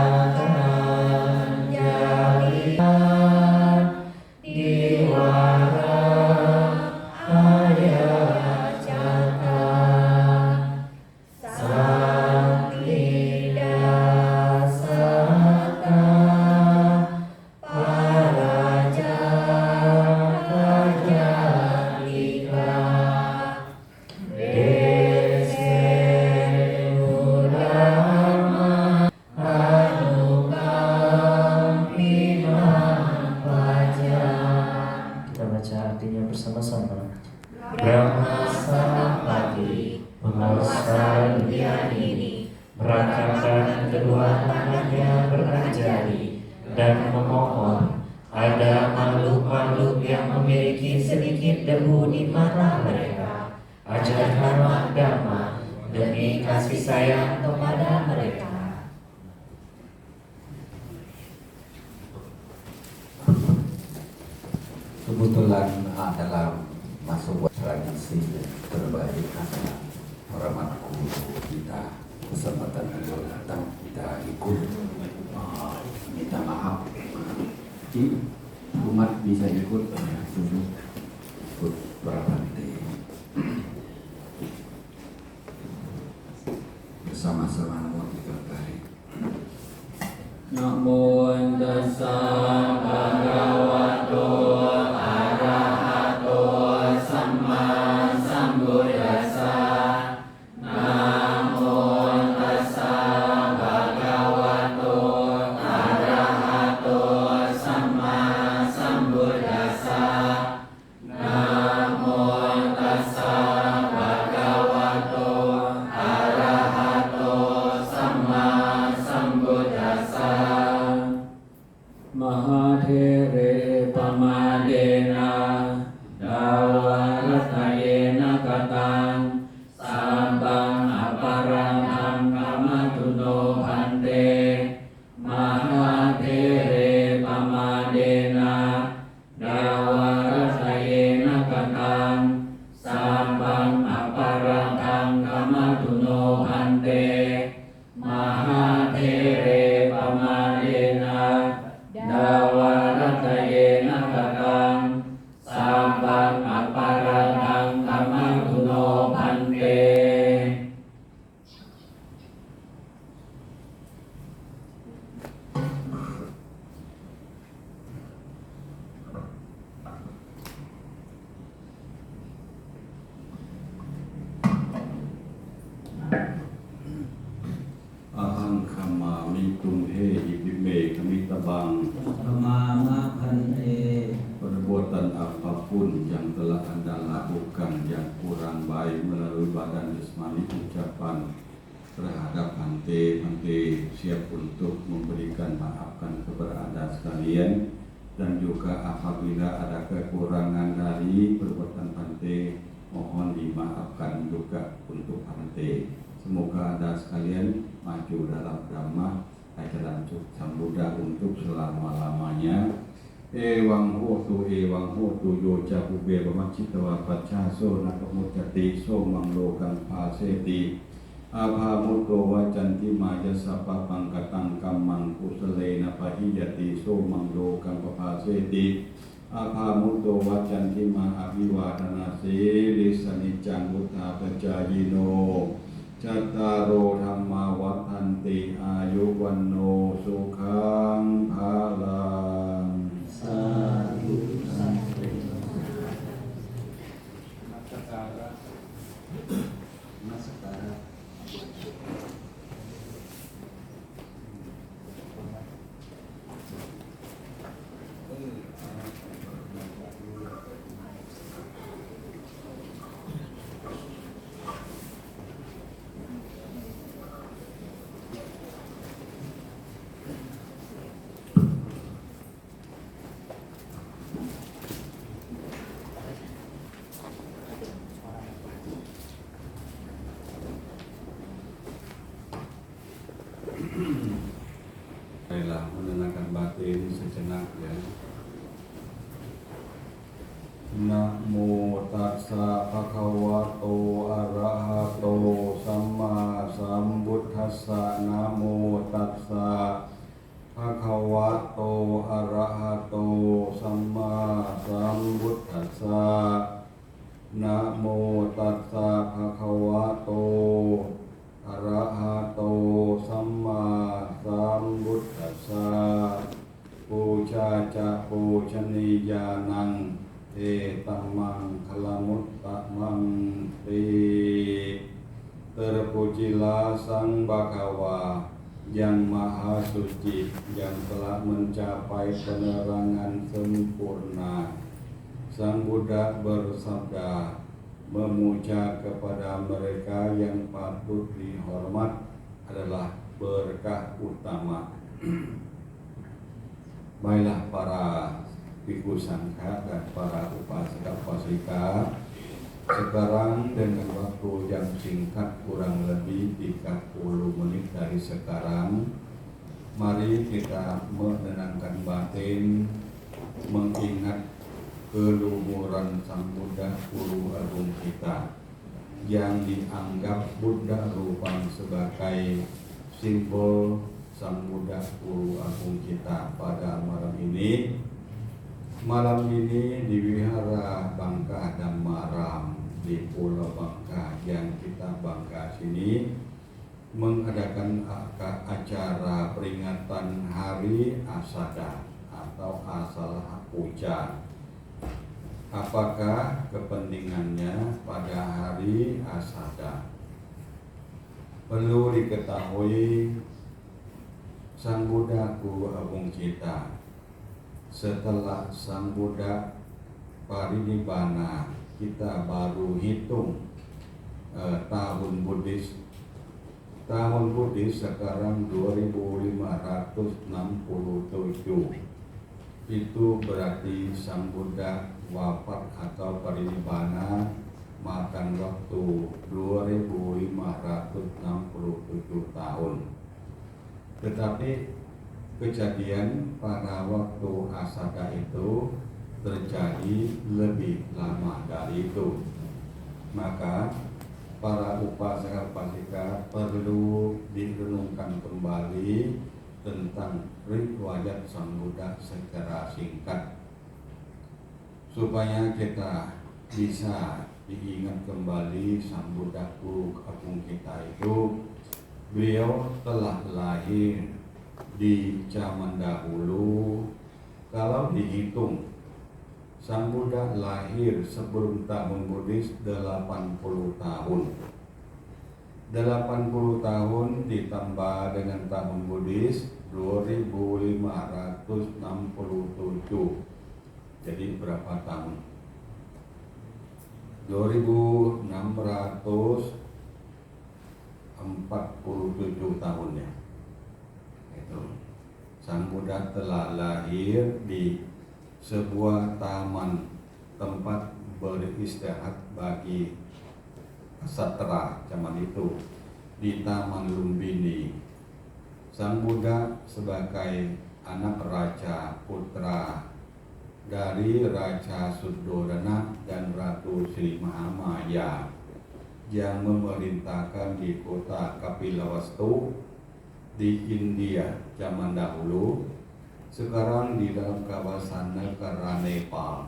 Takkan jalian Diwara Ayat Jaka Sakti Dasata Paraja Kajalika Dese Urama Anukam Imam Paja. Kita baca artinya bersama-sama. Brahma Sampati menguasai dunia ini, merangkakkan kedua tangannya beranjali dan memohon ada makhluk-makhluk yang memiliki sedikit debu di mata mereka. Ajarkanlah Dhamma demi kasih sayang kepada mereka. Kebetulan dalam masuk tradisi terbaik adalah hormat guru kita, kesempatan beliau datang kita ikut minta maaf. Umat bisa ikut ikut berbakti bersama-sama. Namo kita tarik. Namo tassa bhagavato arahato samma sambuddhassa. Namo tassa bhagavato arahato samma sambuddhassa. Namo tassa bhagavato arahato samma sambuddhassa. Mahathire pamadena dawaratayena katang sabang aparang kamatuno bhante. Mahathire pamadena dawaratayena katang sabang aparang kamatuno bhante. Mahathire pamadena dawaratayena katang sabang aparang kamatuno bhante. Aham kama mitum he ibime kamitabang. Mama bhante. Perbuatan apapun yang telah Anda lakukan yang kurang baik melalui badan jasmani ucapan terhadap Bhante siap untuk memberikan maafkan kepada Anda sekalian, dan juga apabila ada kekurangan dari perbuatan Bhante mohon dimaafkan juga untuk Bhante. Semoga Anda sekalian maju dalam Dhamma ajaran Sambuddha untuk selama-lamanya. Ewang hotu yoja ube bamacitawa pacaso nakamutati so manglokan paseti abhamuto wacanti maja sapa pangkatang kamang kusalena pahiyati so manglokan papaseti abhamuto wacanti ma abiwadana seli cangguta pacayino Cattaro dhamma watanti ayuwanno sukhang bhalang. Sadhu Sadhu. นะโมตัสสะภะคะวะโตอะระหะโตสัมมาสัมพุทธัสสะนะโมตัสสะภะคะวะโตอะระหะโตสัมมาสัมพุทธัสสะนะโมตัสสะภะคะวะโตอะระหะโตสัมมาสัมพุทธัสสะปูชาจะปูชนียานังเอตัมมังคลมุตตะมังติterpujilah Sang Bhagawa yang Maha Suci yang telah mencapai penerangan sempurna. Sang Buddha bersabda, memuja kepada mereka yang patut dihormat adalah berkah utama. Baiklah para Bhikkhu Sangha dan para upasaka-upasika, sekarang dengan waktu yang singkat kurang lebih 30 menit dari sekarang, mari kita menenangkan batin, mengingat keluhuran Sang Buddha Guru Agung kita yang dianggap Buddha Rupang sebagai simbol Sang Buddha Guru Agung kita pada malam ini. Malam ini di Wihara Bangka Dhammaram di Pulau Bangka yang kita Bangka sini mengadakan acara peringatan Hari Asada atau Asala Puja. Apakah kepentingannya pada Hari Asada? Perlu diketahui Sang Buddha Guru Agung kita setelah Sang Buddha parinibbana, kita baru hitung tahun Buddhis. Tahun Buddhis sekarang 2567. Itu berarti Sang Buddha wafat atau parinibbana makan waktu 2567 tahun. Tetapi kejadian pada waktu Asada itu terjadi lebih lama dari itu. Maka para upasaka-upasika perlu direnungkan kembali tentang riwayat Sang Buddha secara singkat, supaya kita bisa diingat kembali Sang Buddha Guru Agung kita itu. Beliau telah lahir di zaman dahulu. Kalau dihitung, Sang Buddha lahir sebelum tahun Buddhis 80 tahun. 80 tahun ditambah dengan tahun Buddhis 2567. Jadi berapa tahun? 2647 tahun ya. Sang Buddha telah lahir di sebuah taman tempat beristirahat bagi ksatra zaman itu, di Taman Lumbini. Sang Buddha sebagai anak raja putra dari Raja Suddhodana dan Ratu Sri Mahamaya yang memerintahkan di kota Kapilawastu di India zaman dahulu, sekarang di dalam kawasan negara Nepal.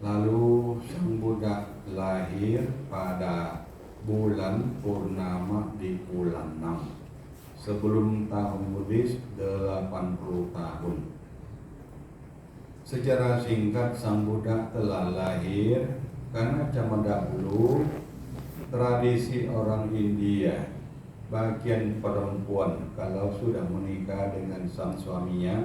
Lalu Sang Buddha lahir pada bulan purnama di bulan 6 sebelum tahun Buddhis 80 tahun. Secara singkat, Sang Buddha telah lahir karena zaman dahulu tradisi orang India, bagian perempuan kalau sudah menikah dengan sang suaminya,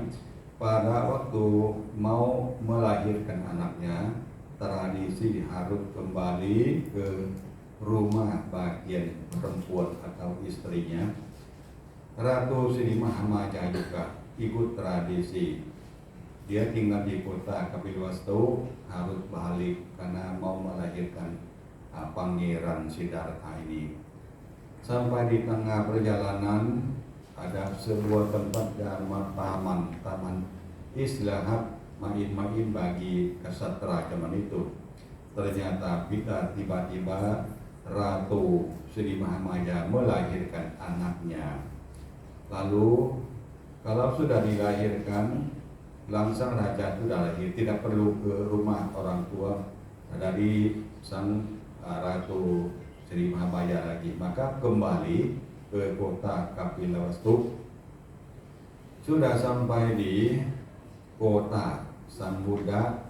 pada waktu mau melahirkan anaknya, tradisi harus kembali ke rumah bagian perempuan atau istrinya. Ratu Sri Mahamaya juga ikut tradisi. Dia tinggal di kota Kapilawastu, harus balik karena mau melahirkan Pangeran Siddhartha ini. Sampai di tengah perjalanan ada sebuah tempat taman istirahat main-main bagi kesatria zaman itu. Ternyata tiba-tiba Ratu Sri Mahamaya melahirkan anaknya. Lalu kalau sudah dilahirkan, langsung raja itu sudah lahir, tidak perlu ke rumah orang tua dari sang Ratu Sri Mahamaya lagi, maka kembali ke kota Kapilawastu. Sudah sampai di kota, sang Buddha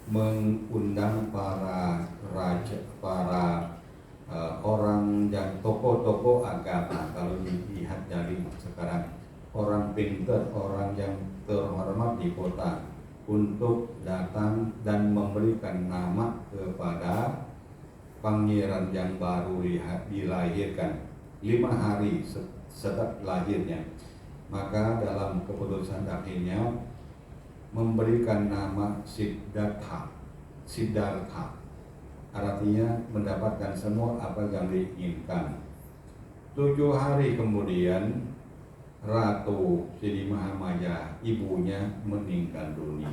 mengundang para raja, orang yang tokoh-tokoh agama. Kalau dilihat dari sekarang, orang pintar, orang yang terhormat di kota, untuk datang dan memberikan nama kepada pangeran yang baru dilahirkan 5 hari setelah lahirnya. Maka dalam keputusan akhirnya memberikan nama Siddhartha. Artinya mendapatkan semua apa yang diinginkan. 7 hari kemudian Ratu Sri Mahamaya, ibunya, meninggal dunia.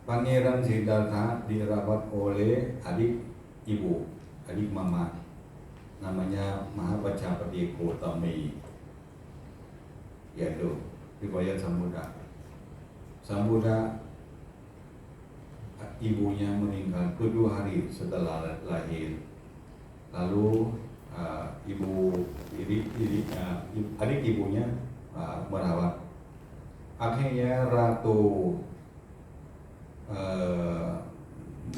Pangeran Siddhartha dirawat oleh adik mama, namanya Mahapajapati Gautami, yaitu riwayat Sambuddha. Ibunya meninggal 7 hari setelah lahir. Lalu adik ibunya merawat. Akhirnya Ratu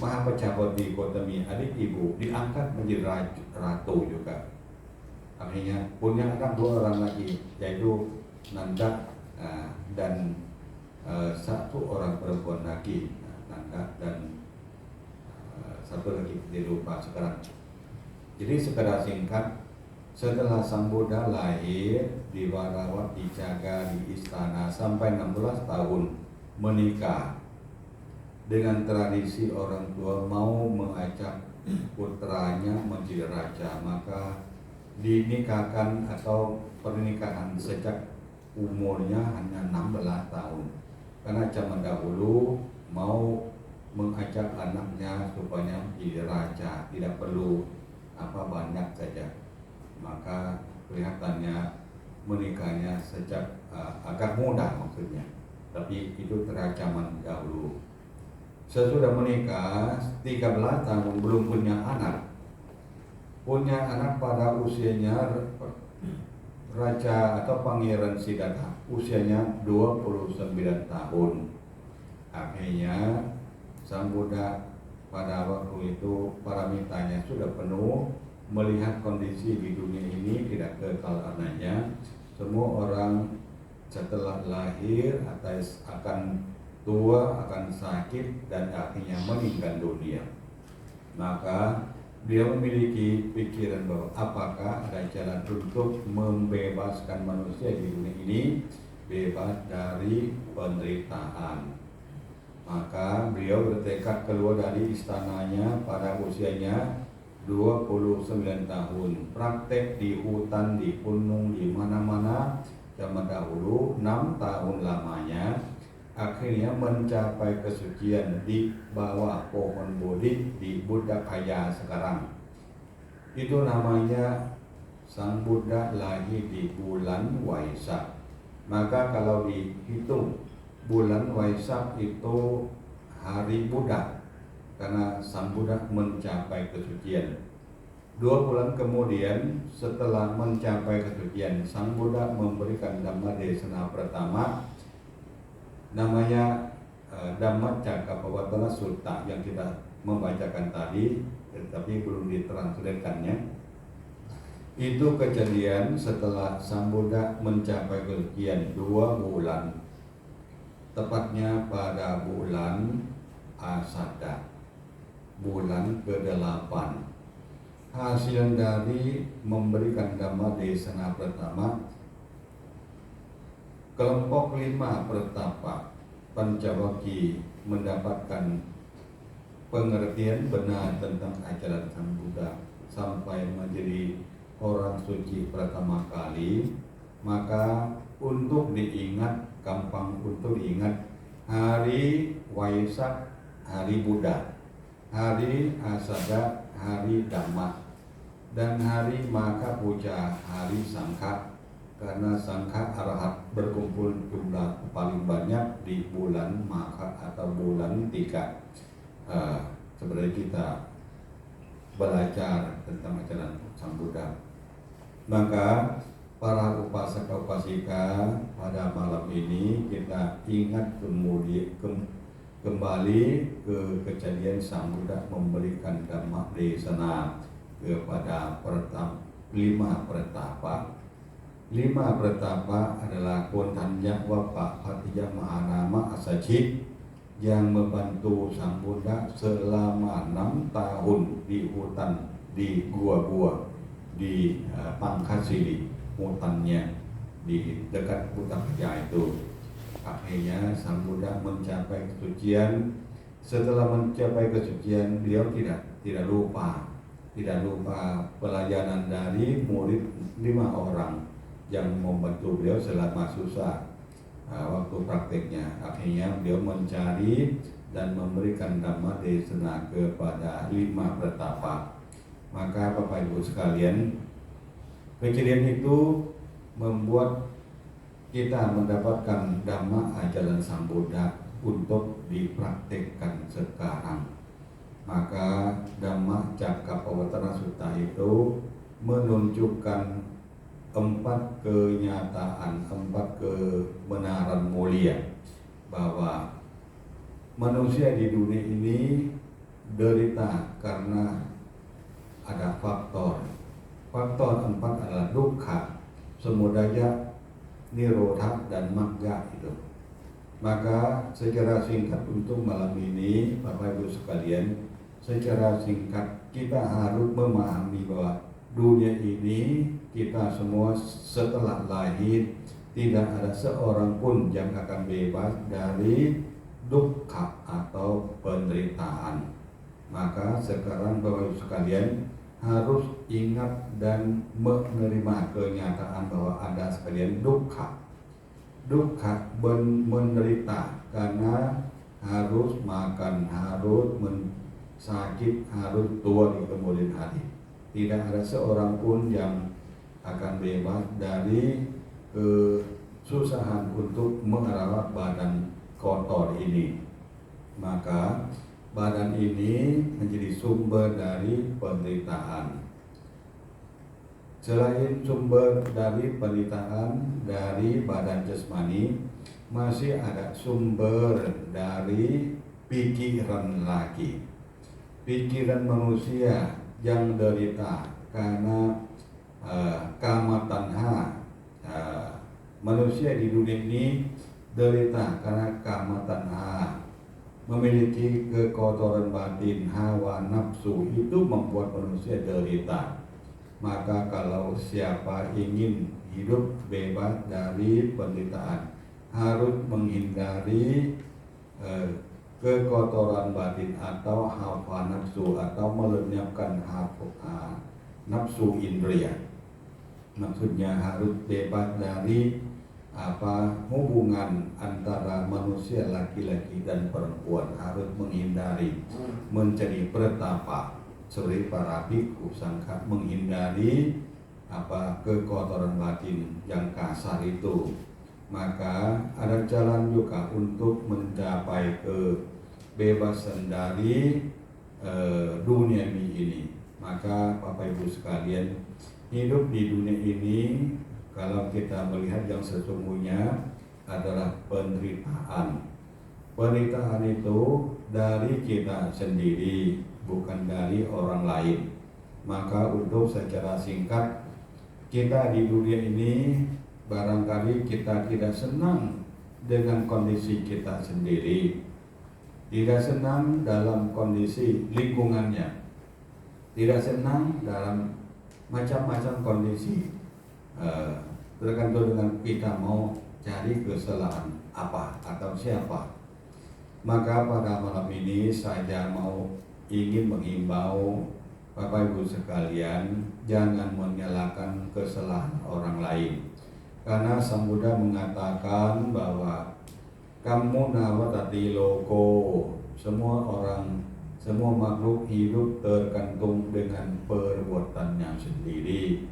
Mahapajapati Gautami, adik ibu, diangkat menjadi ratu juga. Akhirnya punya anak 2 orang lagi, yaitu Nanda dan 1 orang perempuan lagi, Nanda dan 1 lagi dilupa sekarang. Jadi sekedar singkat, setelah Sang Buddha lahir, dirawat, dijaga di istana sampai 16 tahun, menikah. Dengan tradisi orang tua mau mengajak putranya menjadi raja, maka dinikahkan atau pernikahan sejak umurnya hanya 16 tahun. Karena zaman dahulu mau mengajak anaknya supaya menjadi raja, tidak perlu banyak saja. Maka kelihatannya menikahnya sejak agak muda maksudnya. Tapi itu zaman dahulu. Sesudah menikah 13 tahun belum punya anak. Punya anak pada usianya Raja atau Pangeran Siddhartha, usianya 29 tahun. Akhirnya Sang Buddha pada waktu itu paramitanya sudah penuh, melihat kondisi di dunia ini tidak kekal adanya. Semua orang setelah lahir akan tua, akan sakit, dan akhirnya meninggal dunia. Maka dia memiliki pikiran bahwa apakah ada jalan untuk membebaskan manusia di dunia ini bebas dari penderitaan. Maka beliau bertekad keluar dari istananya pada usianya 29 tahun. Praktek di hutan, di gunung, di mana-mana zaman dahulu 6 tahun lamanya. Akhirnya mencapai kesucian di bawah pohon Bodhi di Buddhakaya sekarang. Itu namanya Sang Buddha lahir di bulan Waisak. Maka kalau dihitung bulan Waisak itu hari Buddha, karena Sang Buddha mencapai kesucian. 2 bulan kemudian setelah mencapai kesucian, Sang Buddha memberikan Dhamma Desana pertama, namanya Dhammacakkappavattana Sutta yang kita membacakan tadi, tetapi belum ditranslatekannya. Itu kejadian setelah Sang Buddha mencapai kesucian 2 bulan, tepatnya pada bulan Asada, bulan ke-8. Hasil dari memberikan Dhamma Desana pertama, kelompok 5 pertapa Pancawaki mendapatkan pengertian benar tentang ajaran Sang Buddha sampai menjadi orang suci pertama kali. Maka untuk diingat, gampang untuk diingat, hari Waisak, hari Buddha, hari Asada, hari Dhamma, dan hari Maka Puja, hari Sangka. Karena Sangka Arahat berkumpul jumlah paling banyak di bulan Maka atau bulan 3. Sebenarnya kita belajar tentang ajaran Sang Buddha. Maka para upasaka upasika pada malam ini kita ingat kembali ke kejadian Sang Buddha memberikan dhamma desana kepada 5 pertapa. 5 pertapa adalah Kontanya Wapa Patiya Mahanama Asaji yang membantu Sang Buddha selama 6 tahun di hutan, di gua-gua, di Pangkasili, hutannya di dekat Putabaya itu. Akhirnya Sang Buddha mencapai kesucian. Setelah mencapai kesucian, beliau tidak lupa pelayanan dari murid 5 orang yang membantu beliau selama susah waktu prakteknya. Akhirnya beliau mencari dan memberikan dhamma desana kepada 5 pertapa. Maka Bapak Ibu sekalian, kejadian itu membuat kita mendapatkan dhamma ajaran Sang Buddha untuk dipraktekkan sekarang. Maka Dhamma Cakkappavattana Sutta itu menunjukkan 4 kenyataan, 4 kebenaran mulia bahwa manusia di dunia ini derita karena ada faktor 4 adalah dukkha, samudaya, nirodha, dan magga itu. Maka secara singkat untuk malam ini Bapak Ibu sekalian, secara singkat kita harus memahami bahwa dunia ini kita semua setelah lahir tidak ada seorang pun yang akan bebas dari dukkha atau penderitaan. Maka sekarang Bapak Ibu sekalian harus ingat dan menerima kenyataan bahwa ada sekalian dukkha. Dukkha menderita karena harus makan, harus sakit, harus tua di kemudian hari. Tidak ada seorang pun yang akan bebas dari kesusahan untuk merawat badan kotor ini. Maka badan ini menjadi sumber dari penderitaan. Selain sumber dari penderitaan dari badan jasmani, masih ada sumber dari pikiran lagi. Pikiran manusia yang derita karena kama tanha. Manusia di dunia ini derita karena kama tanha, memiliki kekotoran batin, hawa nafsu, itu membuat manusia derita. Maka kalau siapa ingin hidup bebas dari penderitaan, harus menghindari kekotoran batin atau hawa nafsu, atau melenyapkan nafsu indriya. Maksudnya harus bebas dari hubungan antara manusia laki-laki dan perempuan, harus menghindari menjadi pertapa seperti para bhikkhu sangka, menghindari kekotoran batin yang kasar itu. Maka ada jalan juga untuk mencapai kebebasan dari dunia ini. Maka Bapak Ibu sekalian, hidup di dunia ini kalau kita melihat yang sesungguhnya adalah penderitaan. Penderitaan itu dari kita sendiri, bukan dari orang lain. Maka untuk secara singkat, kita di dunia ini barangkali kita tidak senang dengan kondisi kita sendiri, tidak senang dalam kondisi lingkungannya, tidak senang dalam macam-macam kondisi, tergantung dengan kita mau cari kesalahan apa atau siapa. Maka pada malam ini saya ingin menghimbau Bapak Ibu sekalian, jangan menyalahkan kesalahan orang lain. Karena Sang Buddha mengatakan bahwa Kamu nawatati loko, semua orang, semua makhluk hidup tergantung dengan perbuatannya sendiri.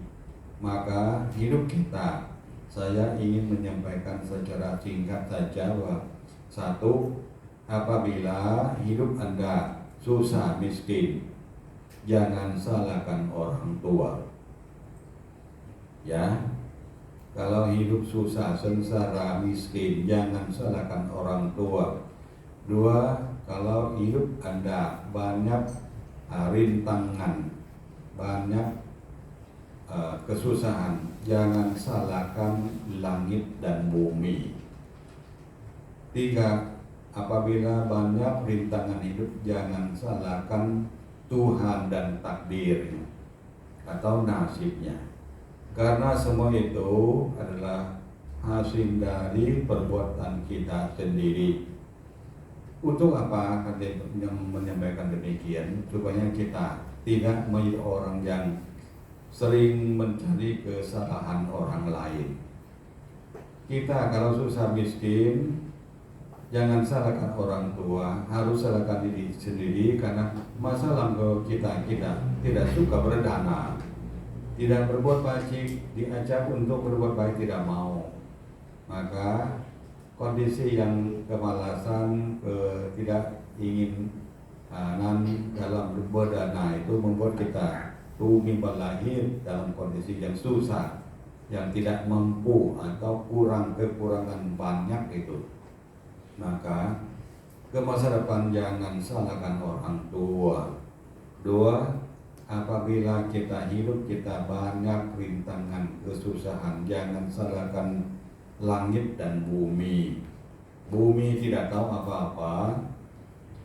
Maka hidup kita, saya ingin menyampaikan secara singkat saja bahwa satu, apabila hidup Anda susah miskin, jangan salahkan orang tua. Ya, kalau hidup susah, sengsara, miskin, jangan salahkan orang tua. Dua, kalau hidup Anda banyak rintangan, banyak kesusahan, jangan salahkan langit dan bumi. Tiga, apabila banyak rintangan hidup, jangan salahkan Tuhan dan takdir atau nasibnya. Karena semua itu adalah hasil dari perbuatan kita sendiri. Untuk apa yang menyampaikan demikian? Supaya kita tidak menjadi orang yang sering mencari kesalahan orang lain. Kita kalau susah miskin, jangan salahkan orang tua, harus salahkan diri sendiri. Karena masalah kita tidak suka berdana, tidak berbuat baik, diajak untuk berbuat baik tidak mau. Maka kondisi yang kemalasan, tidak ingin dalam berdana itu membuat kita timbul lahir dalam kondisi yang susah, yang tidak mampu atau kekurangan banyak itu. Maka ke masa depan jangan salahkan orang tua. Dua, apabila kita hidup kita banyak rintangan, kesusahan, jangan salahkan langit dan bumi. Bumi tidak tahu apa-apa,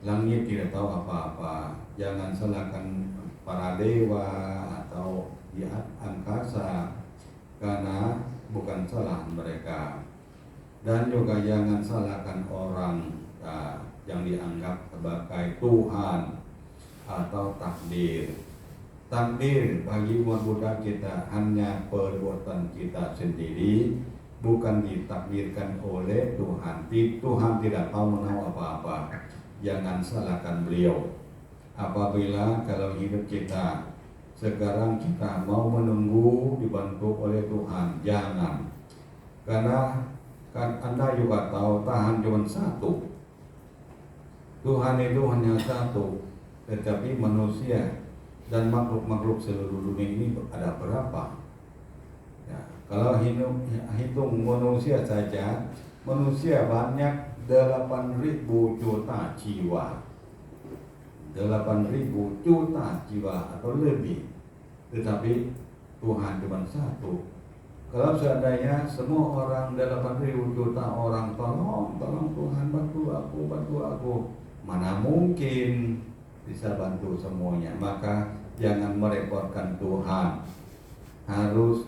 langit tidak tahu apa-apa. Jangan salahkan para dewa atau di angkasa, karena bukan salah mereka. Dan juga jangan salahkan orang yang dianggap sebagai Tuhan atau takdir. Takdir bagi umat Buddha kita hanya perbuatan kita sendiri, bukan ditakdirkan oleh Tuhan. Tuhan tidak tahu menahu apa-apa. Jangan salahkan beliau. Apabila kalau hidup kita sekarang kita mau menunggu dibantu oleh Tuhan, jangan. Karena kan Anda juga tahu Tuhan cuma satu. Tuhan itu hanya satu, tetapi manusia dan makhluk-makhluk seluruh dunia ini ada berapa? Ya, kalau hitung manusia saja, manusia banyak 8.000 juta jiwa. 8.000 juta jiwa atau lebih. Tetapi Tuhan cuma satu. Kalau seandainya semua orang 8.000 juta orang tolong Tuhan bantu aku, mana mungkin bisa bantu semuanya. Maka jangan merepotkan Tuhan, harus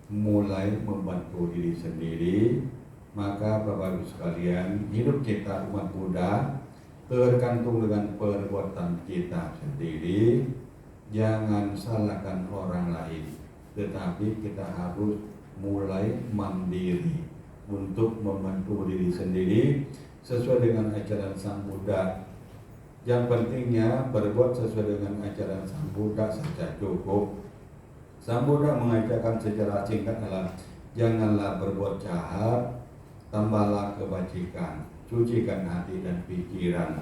mulai membantu diri sendiri. Maka Bapak Ibu sekalian, hidup kita umat Buddha tergantung dengan perbuatan kita sendiri. Jangan salahkan orang lain, tetapi kita harus mulai mandiri untuk membantu diri sendiri sesuai dengan ajaran Sang Buddha. Yang pentingnya berbuat sesuai dengan ajaran Sang Buddha saja cukup. Sang Buddha mengajarkan secara singkat adalah janganlah berbuat jahat, tambahlah kebajikan, cucikan hati dan pikiran.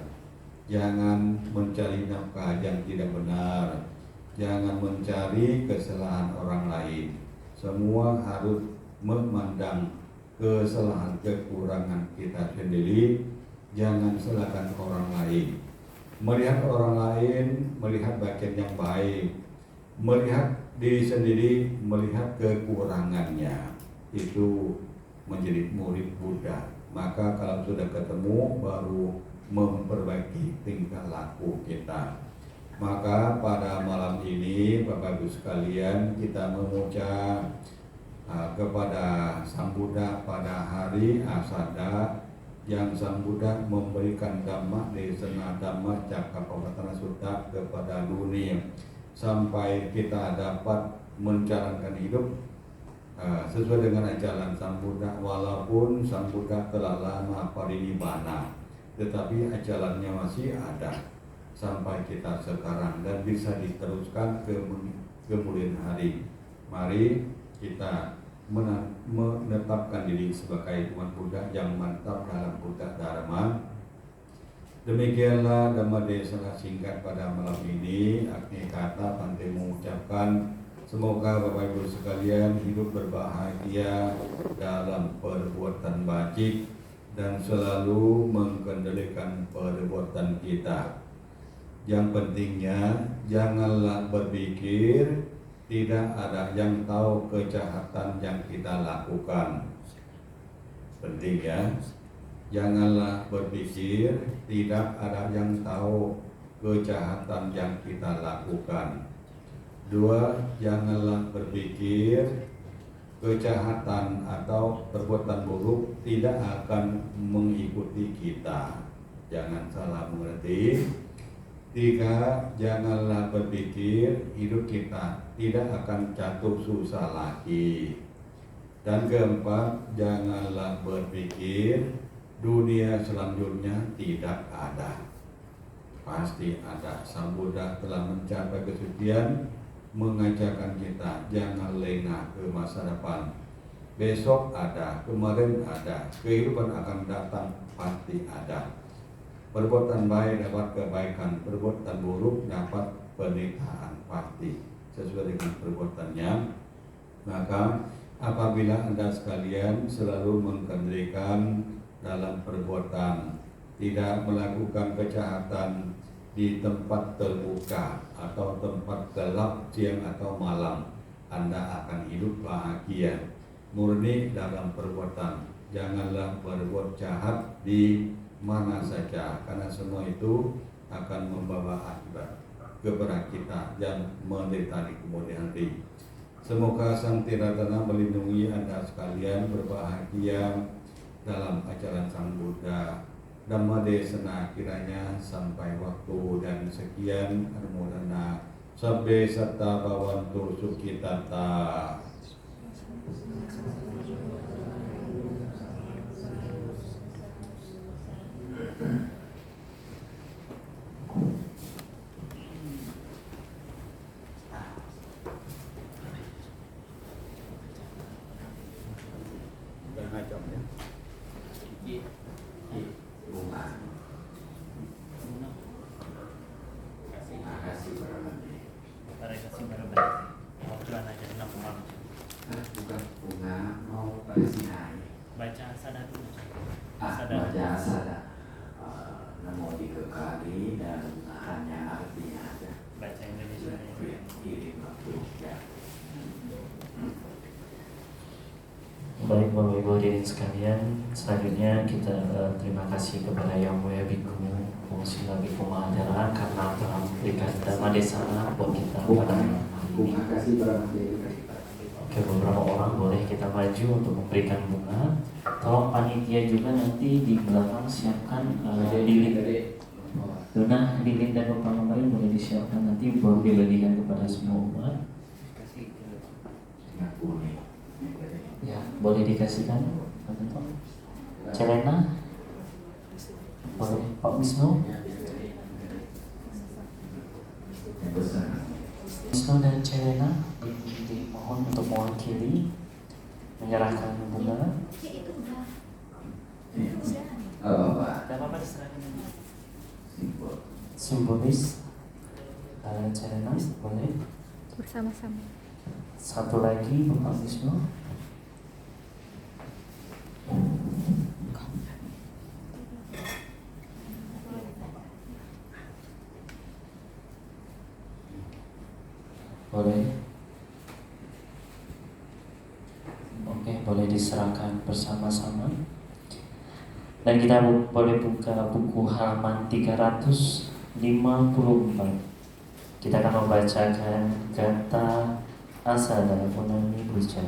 Jangan mencari nafkah yang tidak benar, jangan mencari kesalahan orang lain. Semua harus memandang kesalahan kekurangan kita sendiri. Jangan salahkan orang lain. Melihat orang lain, melihat bagian yang baik, melihat diri sendiri, melihat kekurangannya, itu menjadi murid Buddha. Maka kalau sudah ketemu baru memperbaiki tingkah laku kita. Maka pada malam ini Bapak Ibu sekalian, kita memuja kepada Sang Buddha pada hari Asada, yang Sang Buddha memberikan Dhamma Desana Dhamma Cakkappavattana Sutta kepada dunia, sampai kita dapat menjalankan hidup sesuai dengan ajaran Sang Buddha, walaupun Sang Buddha telah lama parinibbana, tetapi ajarannya masih ada sampai kita sekarang dan bisa diteruskan ke kemudian hari. Mari kita menetapkan diri sebagai umat Buddha yang mantap dalam Buddha Dharma. Demikianlah Dhamma Desana singkat pada malam ini. Akhir kata Bante mengucapkan semoga Bapak Ibu sekalian hidup berbahagia dalam perbuatan baik dan selalu mengendalikan perbuatan kita. Yang pentingnya janganlah berpikir tidak ada yang tahu kejahatan yang kita lakukan. Pentingnya janganlah berpikir tidak ada yang tahu kejahatan yang kita lakukan. 2. Janganlah berpikir kejahatan atau perbuatan buruk tidak akan mengikuti kita. Jangan salah mengerti. 3. Janganlah berpikir hidup kita tidak akan jatuh susah lagi. Dan 4. Janganlah berpikir dunia selanjutnya tidak ada. Pasti ada. Sang Buddha telah mencapai kesucian, mengajarkan kita jangan lengah ke masa depan. Besok ada, kemarin ada, kehidupan akan datang pasti ada. Perbuatan baik dapat kebaikan, perbuatan buruk dapat penderitaan pasti sesuai dengan perbuatannya. Maka apabila Anda sekalian selalu mengkendalikan dalam perbuatan, tidak melakukan kejahatan di tempat terbuka atau tempat gelap siang atau malam, Anda akan hidup bahagia, murni dalam perbuatan. Janganlah berbuat jahat di mana saja, karena semua itu akan membawa akibat kepada kita yang menderita di kemudian hari. Semoga Sang Tiratana melindungi Anda sekalian, berbahagia dalam ajaran Sang Buddha. Dhamma Desana kiranya sampai waktu dan sekian. Anumodana sabbe satta bhavantu sukhitata. Bukan bunga, mau bersinai. Baca sadar dulu. Baca sadar. Namo dikekali dan hanya artinya aja. Baca Indonesia. Kirim waktu ya. Baik Bapak Ibu hadirin sekalian, selanjutnya kita terima kasih kepada Yang Mulia Bhikkhu Sila Bhikkhu Mahadara karena telah memberikan Dhamma Desana buat kita pada hari ini. Terima kasih para Oke, beberapa orang boleh kita maju untuk memberikan bunga. Tolong panitia juga nanti di belakang siapkan lilin. Dona, lilin dan upah kemarin boleh disiapkan nanti buat dibagikan kepada semua umat. Ya, boleh dikasihkan. Celena, boleh Pak Wisnu. Wisnu dan Celena dimohon untuk mewakili menyerahkan bunga. Bapak. Dan apa diserahkan ini? Simbol. Simbolis. Celena boleh. Bersama-sama. Satu lagi Bapak Wisnu. Boleh. Oke, boleh diserahkan bersama-sama. Dan kita boleh buka buku halaman 354. Kita akan membacakan kata asada punani puja.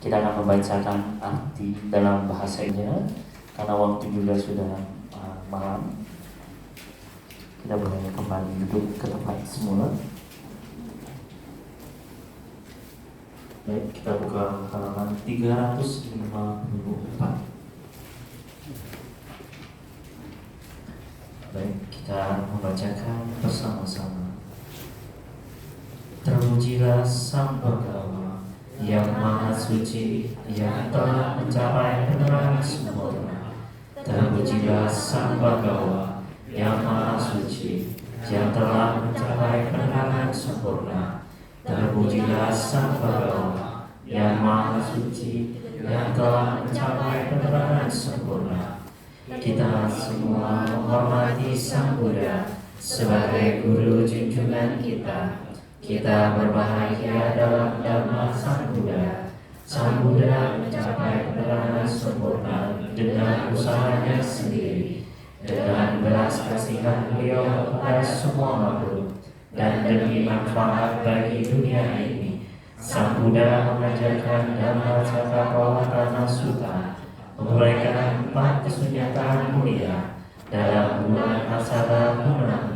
Kita akan membacakan arti dalam bahasanya karena waktu juga sudah malam. Kita boleh kembali duduk ke tempat semula. Baik, kita buka halaman 354. Baik, kita membacakan bersama-sama. Terpujilah Sang Bhagawa yang Maha Suci, yang telah mencapai penerangan sempurna. Terpujilah Sang Bhagawa yang Maha Suci, yang telah mencapai penerangan sempurna. Terpujilah Sang Bhagawa yang Maha Suci, yang telah mencapai penerangan sempurna. Kita semua menghormati Sang Buddha sebagai guru junjungan kita. Kita berbahagia dalam Dhamma Sang Buddha. Sang Buddha mencapai penerangan sempurna dengan usahanya sendiri, dengan belas kasihan beliau kepada semua makhluk, dan demi manfaat bagi dunia ini. Sang Buddha mengajarkan Dhammacakkappavattana Sutta, menguraikan 4 kesunyataan mulia dalam bulan Asara Purnama.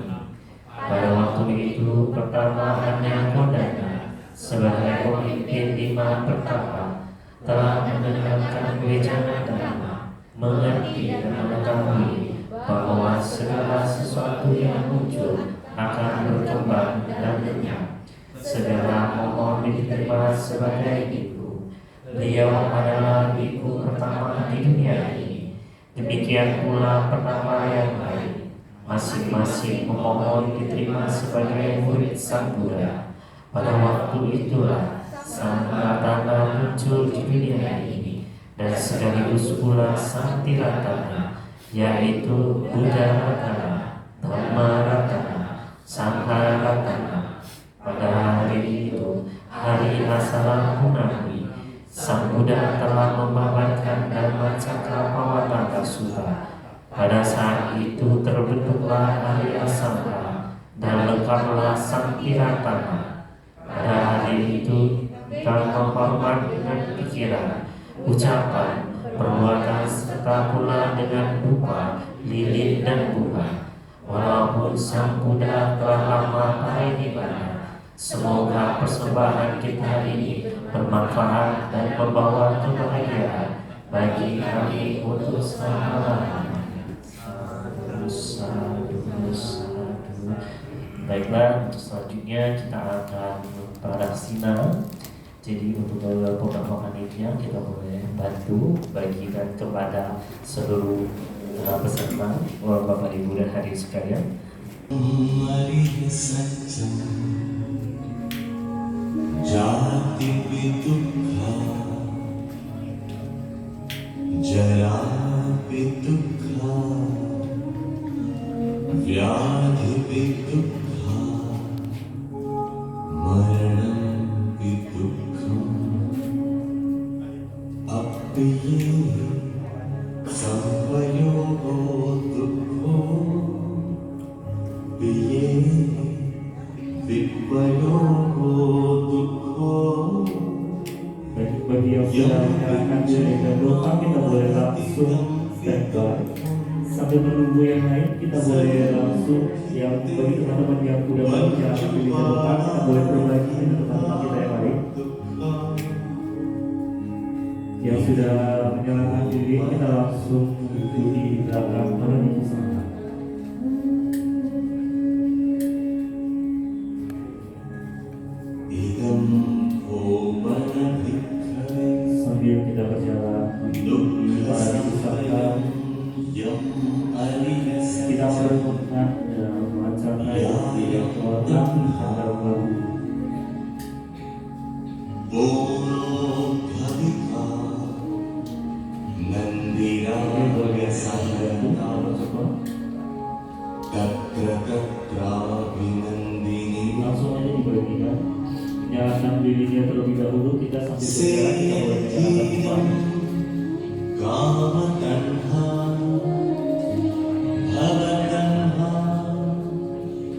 Pada waktu itu pertama Anyakodana sebagai pemimpin 5 pertapa telah mendengarkan wejangan Dhamma, mengerti dan mengetahui bahwa segala sesuatu yang muncul akan berkembang dan lenyap. Segera mohon diterima sebagai biku. Beliau adalah biku pertama di dunia ini. Demikian pula pertama yang lain. Masing-masing memohon diterima sebagai murid Sang Buddha. Pada waktu itulah Sang Ratana muncul di dunia ini, dan sekaligus pula Sang Tiratana, yaitu Buddha Ratana, Dhamma Ratana, Sangha Ratana. Pada hari itu, hari Asara Purnama, Sang Buddha telah membabarkan Dhammacakkappavattana Sutta. Pada saat itu terbentuklah Arya Sangha dan lengkaplah Sang Tiratana. Pada hari itu kita menghormat dengan pikiran, ucapan, perbuatan serta pula dengan rupa, lilin dan bunga. Walaupun Sang Buddha telah lama parinibbana, semoga persembahan kita ini bermanfaat dan membawa kebahagiaan bagi kami untuk selama-lamanya. Sadu. Baiklah, untuk selanjutnya kita akan pradaksina. Jadi untuk beberapa panitia kita boleh bantu bagikan kepada seluruh peserta, Bapak Ibu dan hadirin sekalian. Jati dukkha, jara dukkha, vyadhi dukkha, maranam dukkha, appiye samvayogo dukkho, piye vipayogo dukkho. Bagi yang sudah menyalakan diri dan doa, kita boleh langsung standby. Sambil menunggu yang lain, kita boleh langsung yang bagi teman-teman yang sudah menyalakan diri dan doa, kita boleh berbagi dengan teman-teman kita yang lain. Yang sudah menyalakan diri, kita langsung duduk di belakang menuju sana. Sambil kita berjalan para wisata, kita merenungkan dan membacakan yang orang secara baru. Langsung aja dibagikan. Nyalakan lilingnya terlebih dahulu, kita sambil berjalan kita boleh menyalakan Kamatanha, bhavatanha,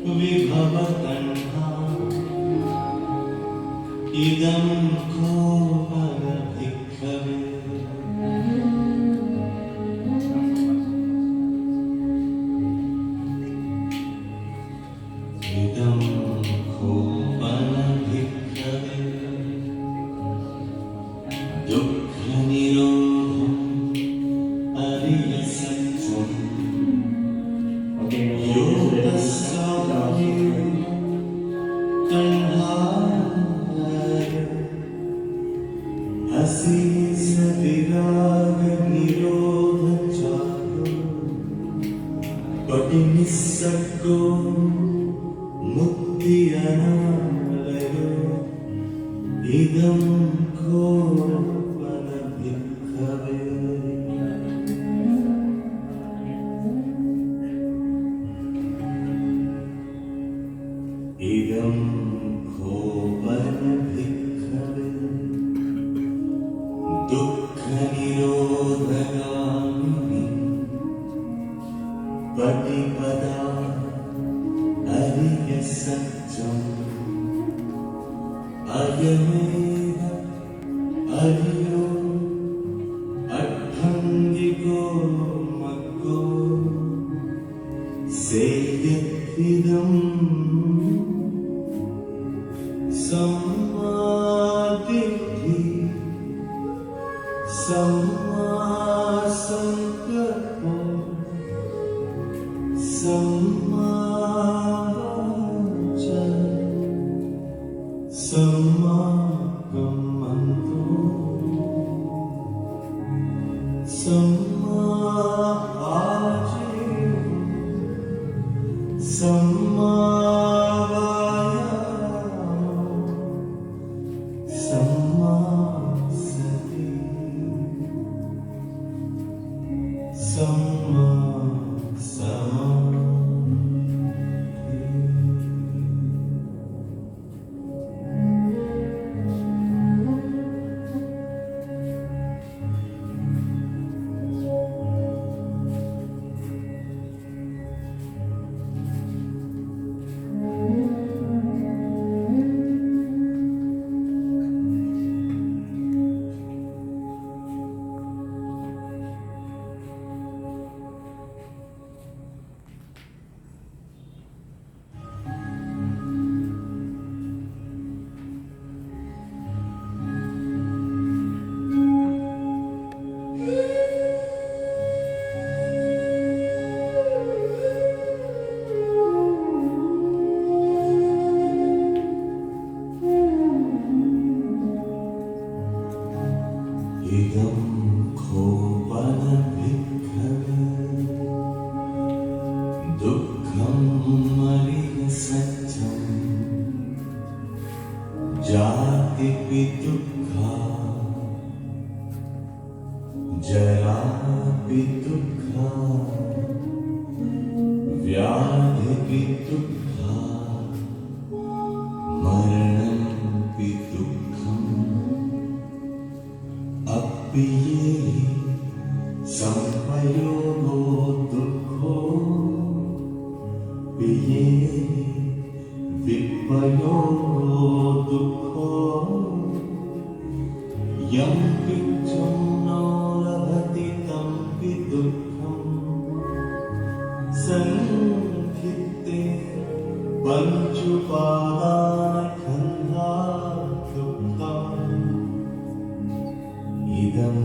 vibhavatanha, idam kopana bhikkhave. Idam kopana bhikkhave. को मुक्ति अनालयो इदं को फल भिक्खवे इदं को फल भिक्खवे दुःख निरोधगामिनी पतिपदा अरिय सत्यम् अयमेव अरियो अट्ठङ्गिको मग्गो सेयत्विदम् सम्मादिट्ठि सम्मा संकल्पो सम्मा वाचा सम्मा कम्मन्तो सम्मा आजीवो सम्मा वायामो सम्मा सति सम्मा इदं खोपन भिक्खवे दुःखं मलिन सत्यम् जातिपि दुःखा जरापि दुःखा व्याधिपि दुःखा मरणंपि दुःखम् अप्पिये संपयोगो दुःखो पिये विपयोगो दुःखो यं पिच्छं न लभति तं पि दुःखम् संखित्ते पञ्चुपादानखण्डा दुःखम् इदं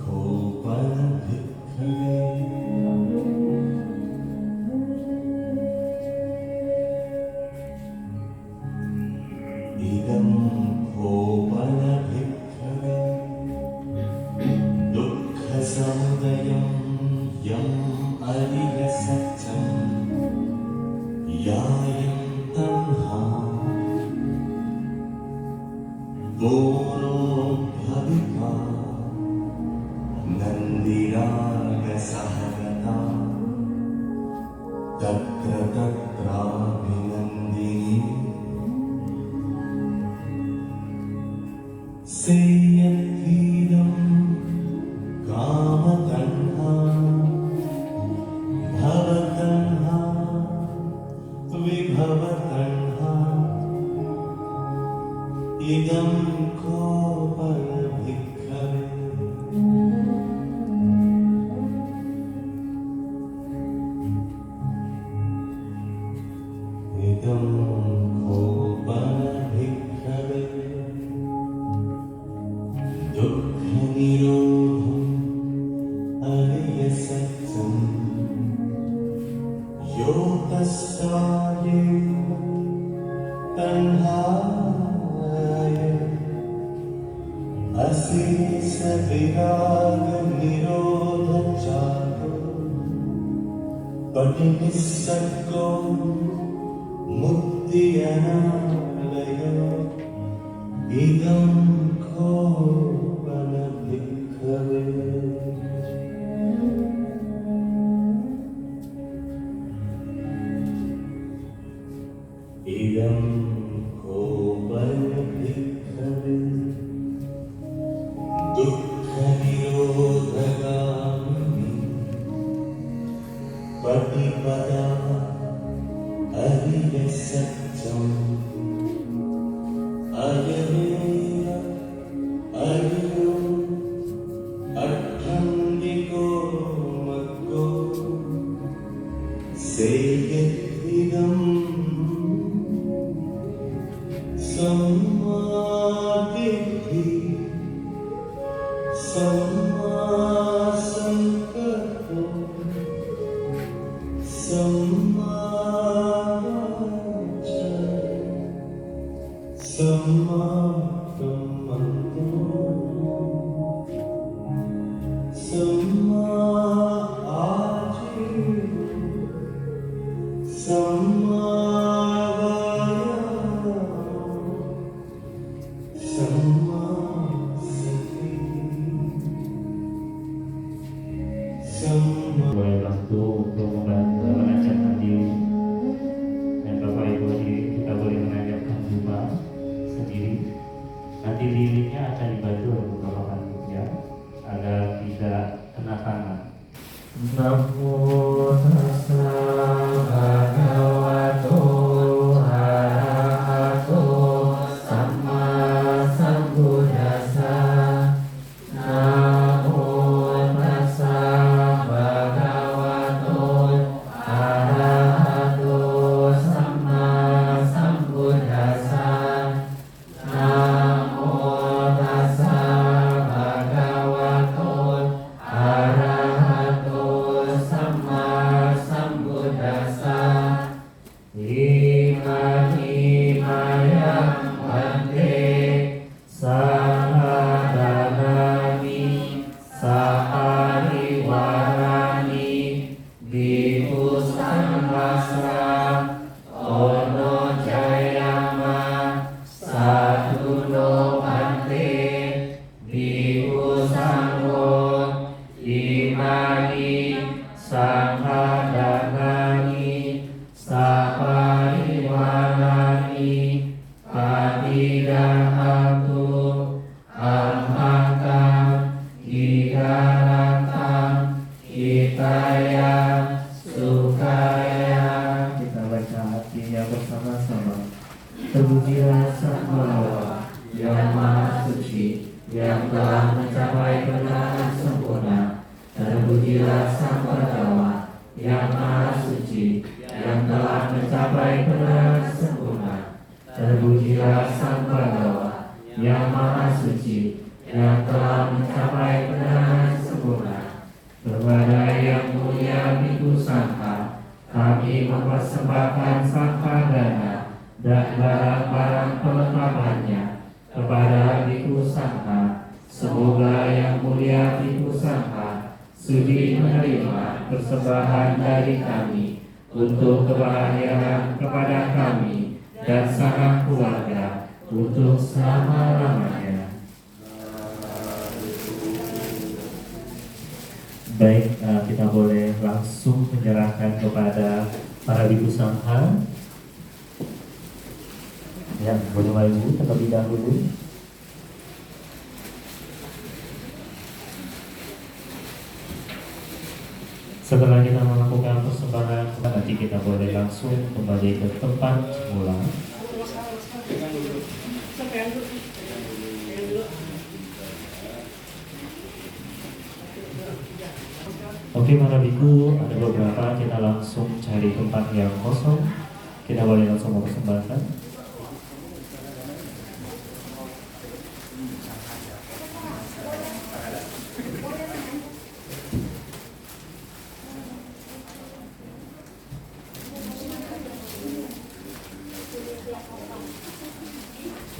खोपन भिक्खवे इदं खोपन भिक्खवे दुःखसमुदयं यम् अरिय सत्यम् यायं तन्हा भूनोऽभ्यधिका नन्दिरागसहगता तत्र तत्राभिनन्दिनी सेयत्वीदं कामतन्हा भवतन्हा विभवतन्हा इदं खोपन भिक्खवे इदं खोपन भिक्खवे दुःखनिरोधम् अरिय सत्यम् यो तस्यायेव तन्हाय अशेष विराग निरोध चातो Padinisago Muktiyanalayo Idam ko panabhikkave Idam ko panabhikkave Dukkha nirodhagami Patipada Ariya Satyam Ayaveya Ariyam Atthandiko Maggo Seyedvidam Sammaditi Sammasankappo Sammaja Sammakkammanto Sammajivo Sammavaya Sammasati Boleh bantu untuk membantu menajamkan diri, dan Bapak Ibu kita boleh menajamkan juga sendiri. Nanti lilitnya akan dibantu oleh beberapa panitia agar tidak kena tangan. Namo tassa bhagavato arahato samma sambuddhassa. Namo tassa bhagavato arahato samma sambuddhassa. Namo tassa bhagavato arahato samma sambuddhassa. Imanimayam bhante sahadanami sahariwarani bhikkhu sanghasa ono jayama saduno bhante bhikkhu sangho imani sahadagani sapariwarani padidahatu amhakam igarakam hitaya sukaya. Kita baca artinya bersama-sama. Terpujilah Sang Bhagawa yang Maha Suci, yang telah mencapai kebenaran sempurna. Terpujilah Sang Bhagawa yang Maha Suci, yang telah mencapai kebenaran sempurna. Terpujilah Sang Bhagawa yang Maha Suci, yang telah mencapai kebenaran sempurna. Kepada Yang Mulia Bhikkhu Sangha, kami mempersembahkan sangkadana dan barang-barang perlengkapannya kepada Bhikkhu Sangha. Semoga Yang Mulia Bhikkhu Sangha sudi menerima persembahan dari kami untuk kebahagiaan kepada kami dan sanak keluarga untuk selama-lamanya. Baik, kita boleh langsung menyerahkan kepada para Bhikkhu Sangha. Ya, boleh maju terlebih dahulu. Setelah kita melakukan persembahan, nanti kita boleh langsung kembali ke tempat semula. Oke, para biku, ada beberapa, kita langsung cari tempat yang kosong. Kita boleh langsung mempersembahkan.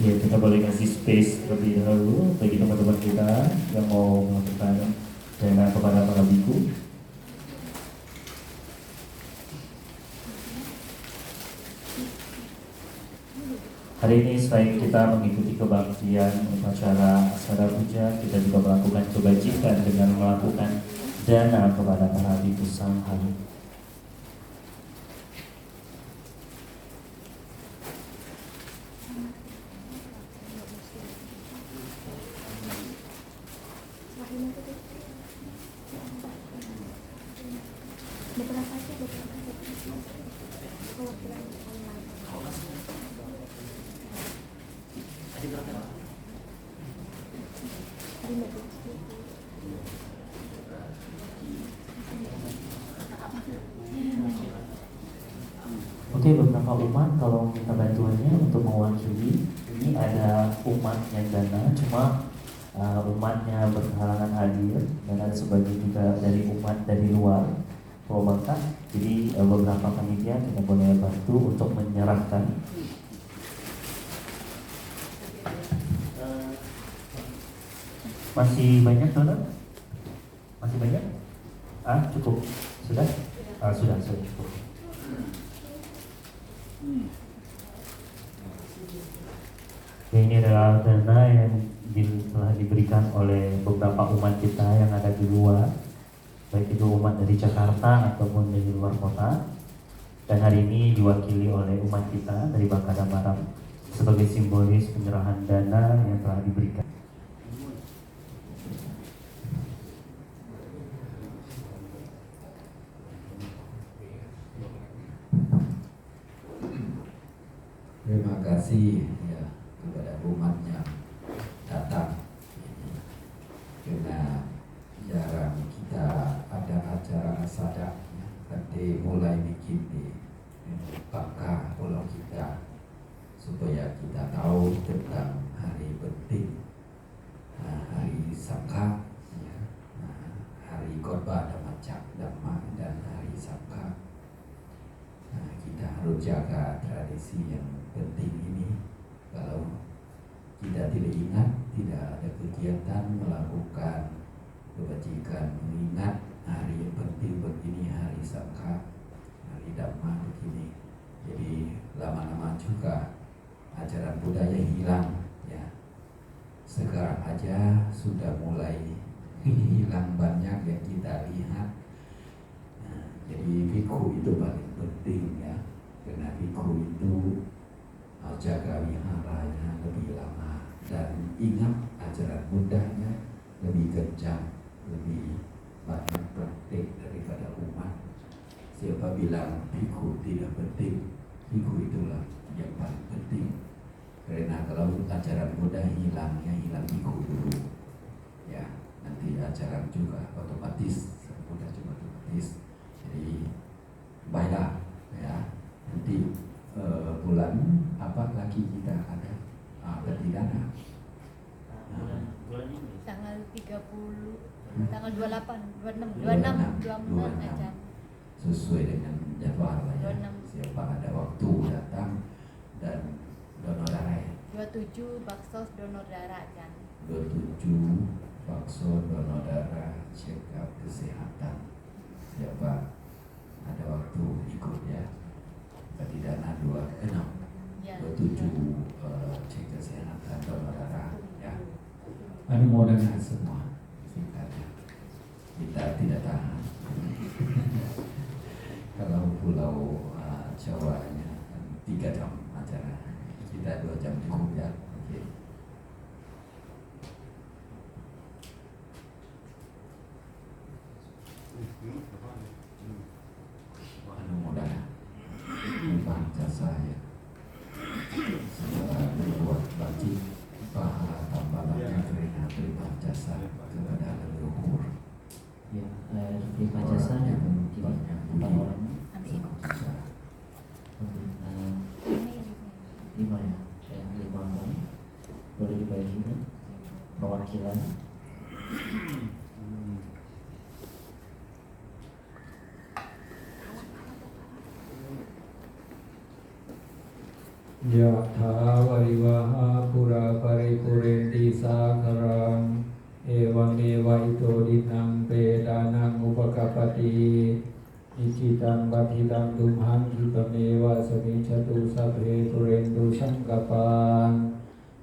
Ya, kita boleh kasih space terlebih dahulu bagi teman-teman kita yang mau melakukan dana kepada para biku. Hari ini selain kita mengikuti kebaktian upacara Aksara Puja, kita juga melakukan kebajikan dengan melakukan dana kepada para bhikkhu sangha. Oke, beberapa umat kalau minta bantuannya untuk mewakili. Ini ada umat yang dana, cuma umatnya berhalangan hadir, dan ada sebagian juga dari umat dari luar Purwakarta. Jadi beberapa panitia kita boleh bantu untuk menyerahkan. Masih banyak donor? Masih banyak? Cukup? Sudah? Sudah cukup. Ini adalah dana yang telah diberikan oleh beberapa umat kita yang ada di luar, baik itu umat dari Jakarta ataupun dari luar kota. Dan hari ini diwakili oleh umat kita dari Bangka Barat sebagai simbolis penyerahan dana yang telah diberikan. Terima kasih ya kepada umat yang datang. Karena jarang kita ada acara sadak, ya. Nanti mulai bikin di Bangka pulau kita supaya kita tahu tentang hari penting, hari Sangka, ya. Hari khotbah Dhamma dan hari Sangka. Kita harus jaga tradisi yang penting ini. Kalau kita tidak ingat, tidak ada kegiatan melakukan kebajikan mengingat hari yang penting begini, hari Sangka, hari Dhamma begini. Jadi lama-lama juga ajaran budaya hilang, ya. Sekarang aja sudah mulai hilang banyak yang kita lihat. Jadi bhikkhu itu paling penting, ya, karena bhikkhu itu jaga wiharanya lebih lama dan ingat ajaran Buddhanya lebih kencang, lebih banyak praktik daripada umat. Siapa bilang bhikkhu tidak penting, bhikkhu itulah yang paling penting. Karena kalau ajaran Buddha hilang, ya hilang bhikkhu dulu, ya nanti ajaran juga otomatis, Buddha juga otomatis. Jadi baiklah, ya, nanti bulan apa lagi kita ada berarti dana Bulan ini tanggal 30, tanggal 28, 26 aja. sesuai dengan jadwal ya. 26. Siapa ada waktu datang dan donor darah ya. 27 baksos donor darah aja. 27 bakso donor darah check up kesehatan. Siapa ada waktu ikut ya. Berarti dana 26 Ya. 27 cek kesehatan donor darah ya. Anumodana semua singkatnya. Kita tidak tahan. Kalau pulau Jawanya 3 jam acara, kita 2 jam cukup ya. Oke. Anumodana membaca saya setelah berbuat baik pahala tambahannya karena terima jasa kepada leluhur. ya, terima jasa yang banyak empat budi. orang. Lima ya, saya 5 orang. Boleh dibagikan perwakilan. Yatha varivaha pura paripurenti sakaram Evam eva ito dinang pedanang upakapati อิจิตังปฏิตังตุมหังคิปะเมวะสมิจฉตุสัพเพปุเรนตุสังกปา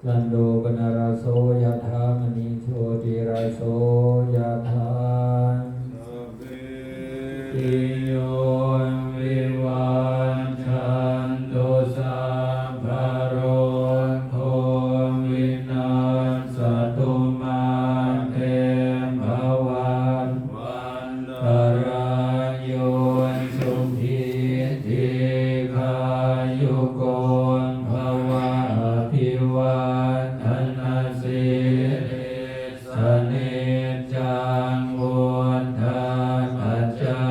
ลันโดปนารโสยถามณีโชติราโสยถา สัพเพ ติโยวิวันชันตุสัพพะโรโควินาศตุมาเตภวัน วันต ตรายโยสุขีทีคายุโกภวะอภิวัฒนาสิริสเนจังวุฒาปัจจา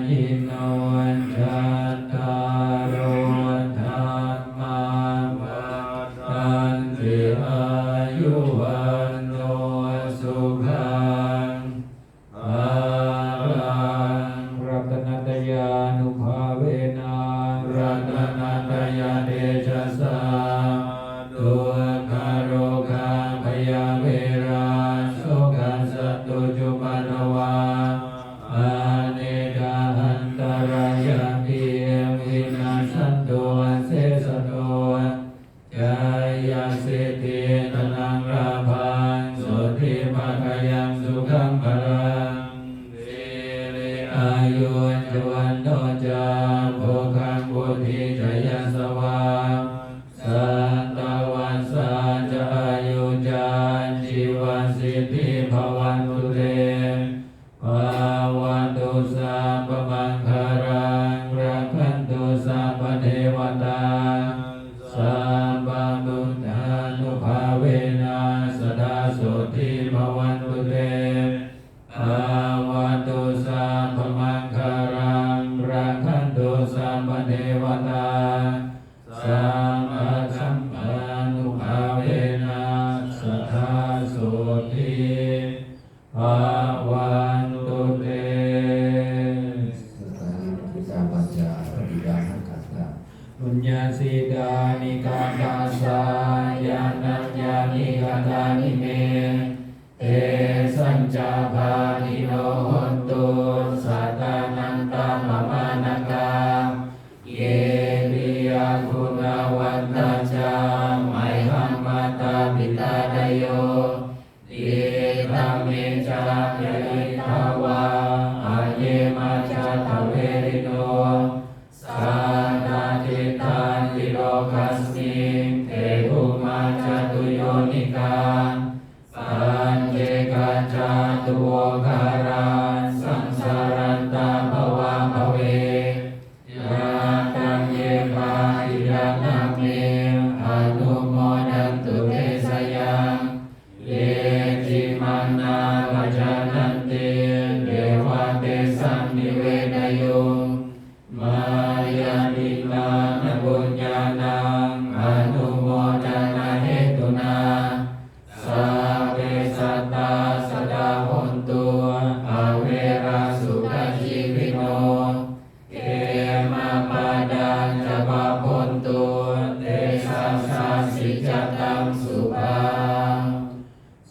ยโนจัตตารโธรรมาวัฏันติอายุวันโนสุขัง อาลังรัตนัตยานุภาเวนะรัตนัตยาเดชะสาตุคาโรคาพยาเวราโสกันสัตตุจุปันวาอาเนกาหันตรายามิวินาสันตุเสสโตจายาสิทธิตนังราภังสุธิภาคยังสุขังพลังสิริอายุจวันโนจาโภคังบุธิจยสวาสันตวันสาจะอายุจานชีวันสิทธิภวันตุเตภาวันตุสัพพมังคารังรักขันตุสัพพเทวตาสัมปัมบุญญานุภาเวนะสดาสุทิภวันตุเตภาวันตุสัพพมังคารังรักขันตุสัพพเทวตาสัมมาสัมปันนุภาเวนะสดาสุทิภวันตุเต Sekali kita baca perdidahan kata ปุญญาสีดานิกาตาสายานัญญานิกาตานิเมเตสัญจาภานิโนหนตุสัตตานันตามมานกาเยวิยาคุณาวันตาจาไมหัมมาตาปิตาดโยติตาเมจาเยลิทาวาอาเยมาจาทเวริโนสันตติตันติโลกัสมิเทหุมาจตุโยนิกาปัญเจกัจจตุโวคารันสังสารันตาภวะภเวยาตังเยปาอิรังนาเมอนุโมดันตุเตสยังเยจิมันนามัจจานันติเดวะเตสัมนิเวดโยมายานิลานบุญญาณังอนุโมทนาเหตุนาสัพเพสัตตาสดาหนตุอเวราสุขชีวิโนเกมาปาดังจะบาพนตุเตสัสสาสิจตังสุภา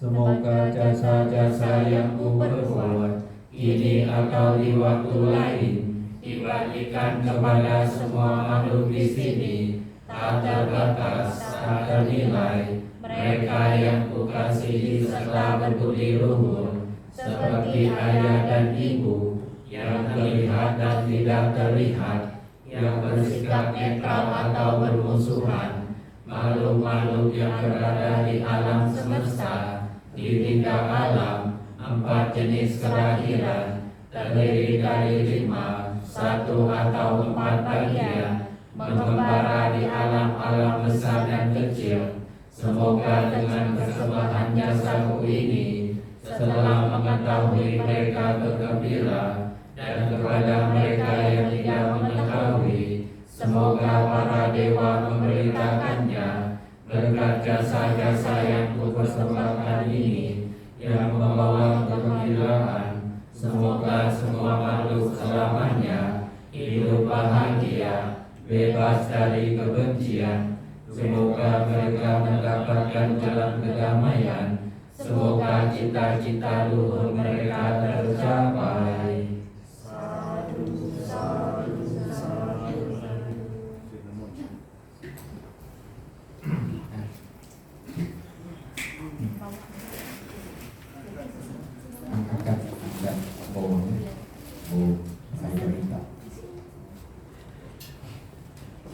Semoga jasa-jasa yang ku perbuat ini atau di waktu lain dibalikan kepada semua makhluk di sini tak terbatas, tak ternilai. Mereka yang ku kasihi serta berbudi luhur seperti ayah dan ibu yang terlihat dan tidak terlihat, yang bersikap netral atau bermusuhan, makhluk-makhluk yang berada di alam semesta, di tingkat alam, 4 jenis kelahiran, terdiri dari 5, 1 atau 4 bagian, mengembara di alam-alam besar dan kecil. Semoga dengan persembahan jasaku ini, setelah mengetahui mereka bergembira, dan kepada mereka yang tidak mengetahui, semoga para dewa memberitakannya berkat jasa-jasa yang kupersembahkan ini yang membawa kegembiraan. Semoga semua makhluk selamanya hidup bahagia, bebas dari kebencian. Semoga mereka mendapatkan jalan kedamaian. Semoga cita-cita luhur mereka tercapai. Sadu, sadu.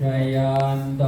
ชยันโต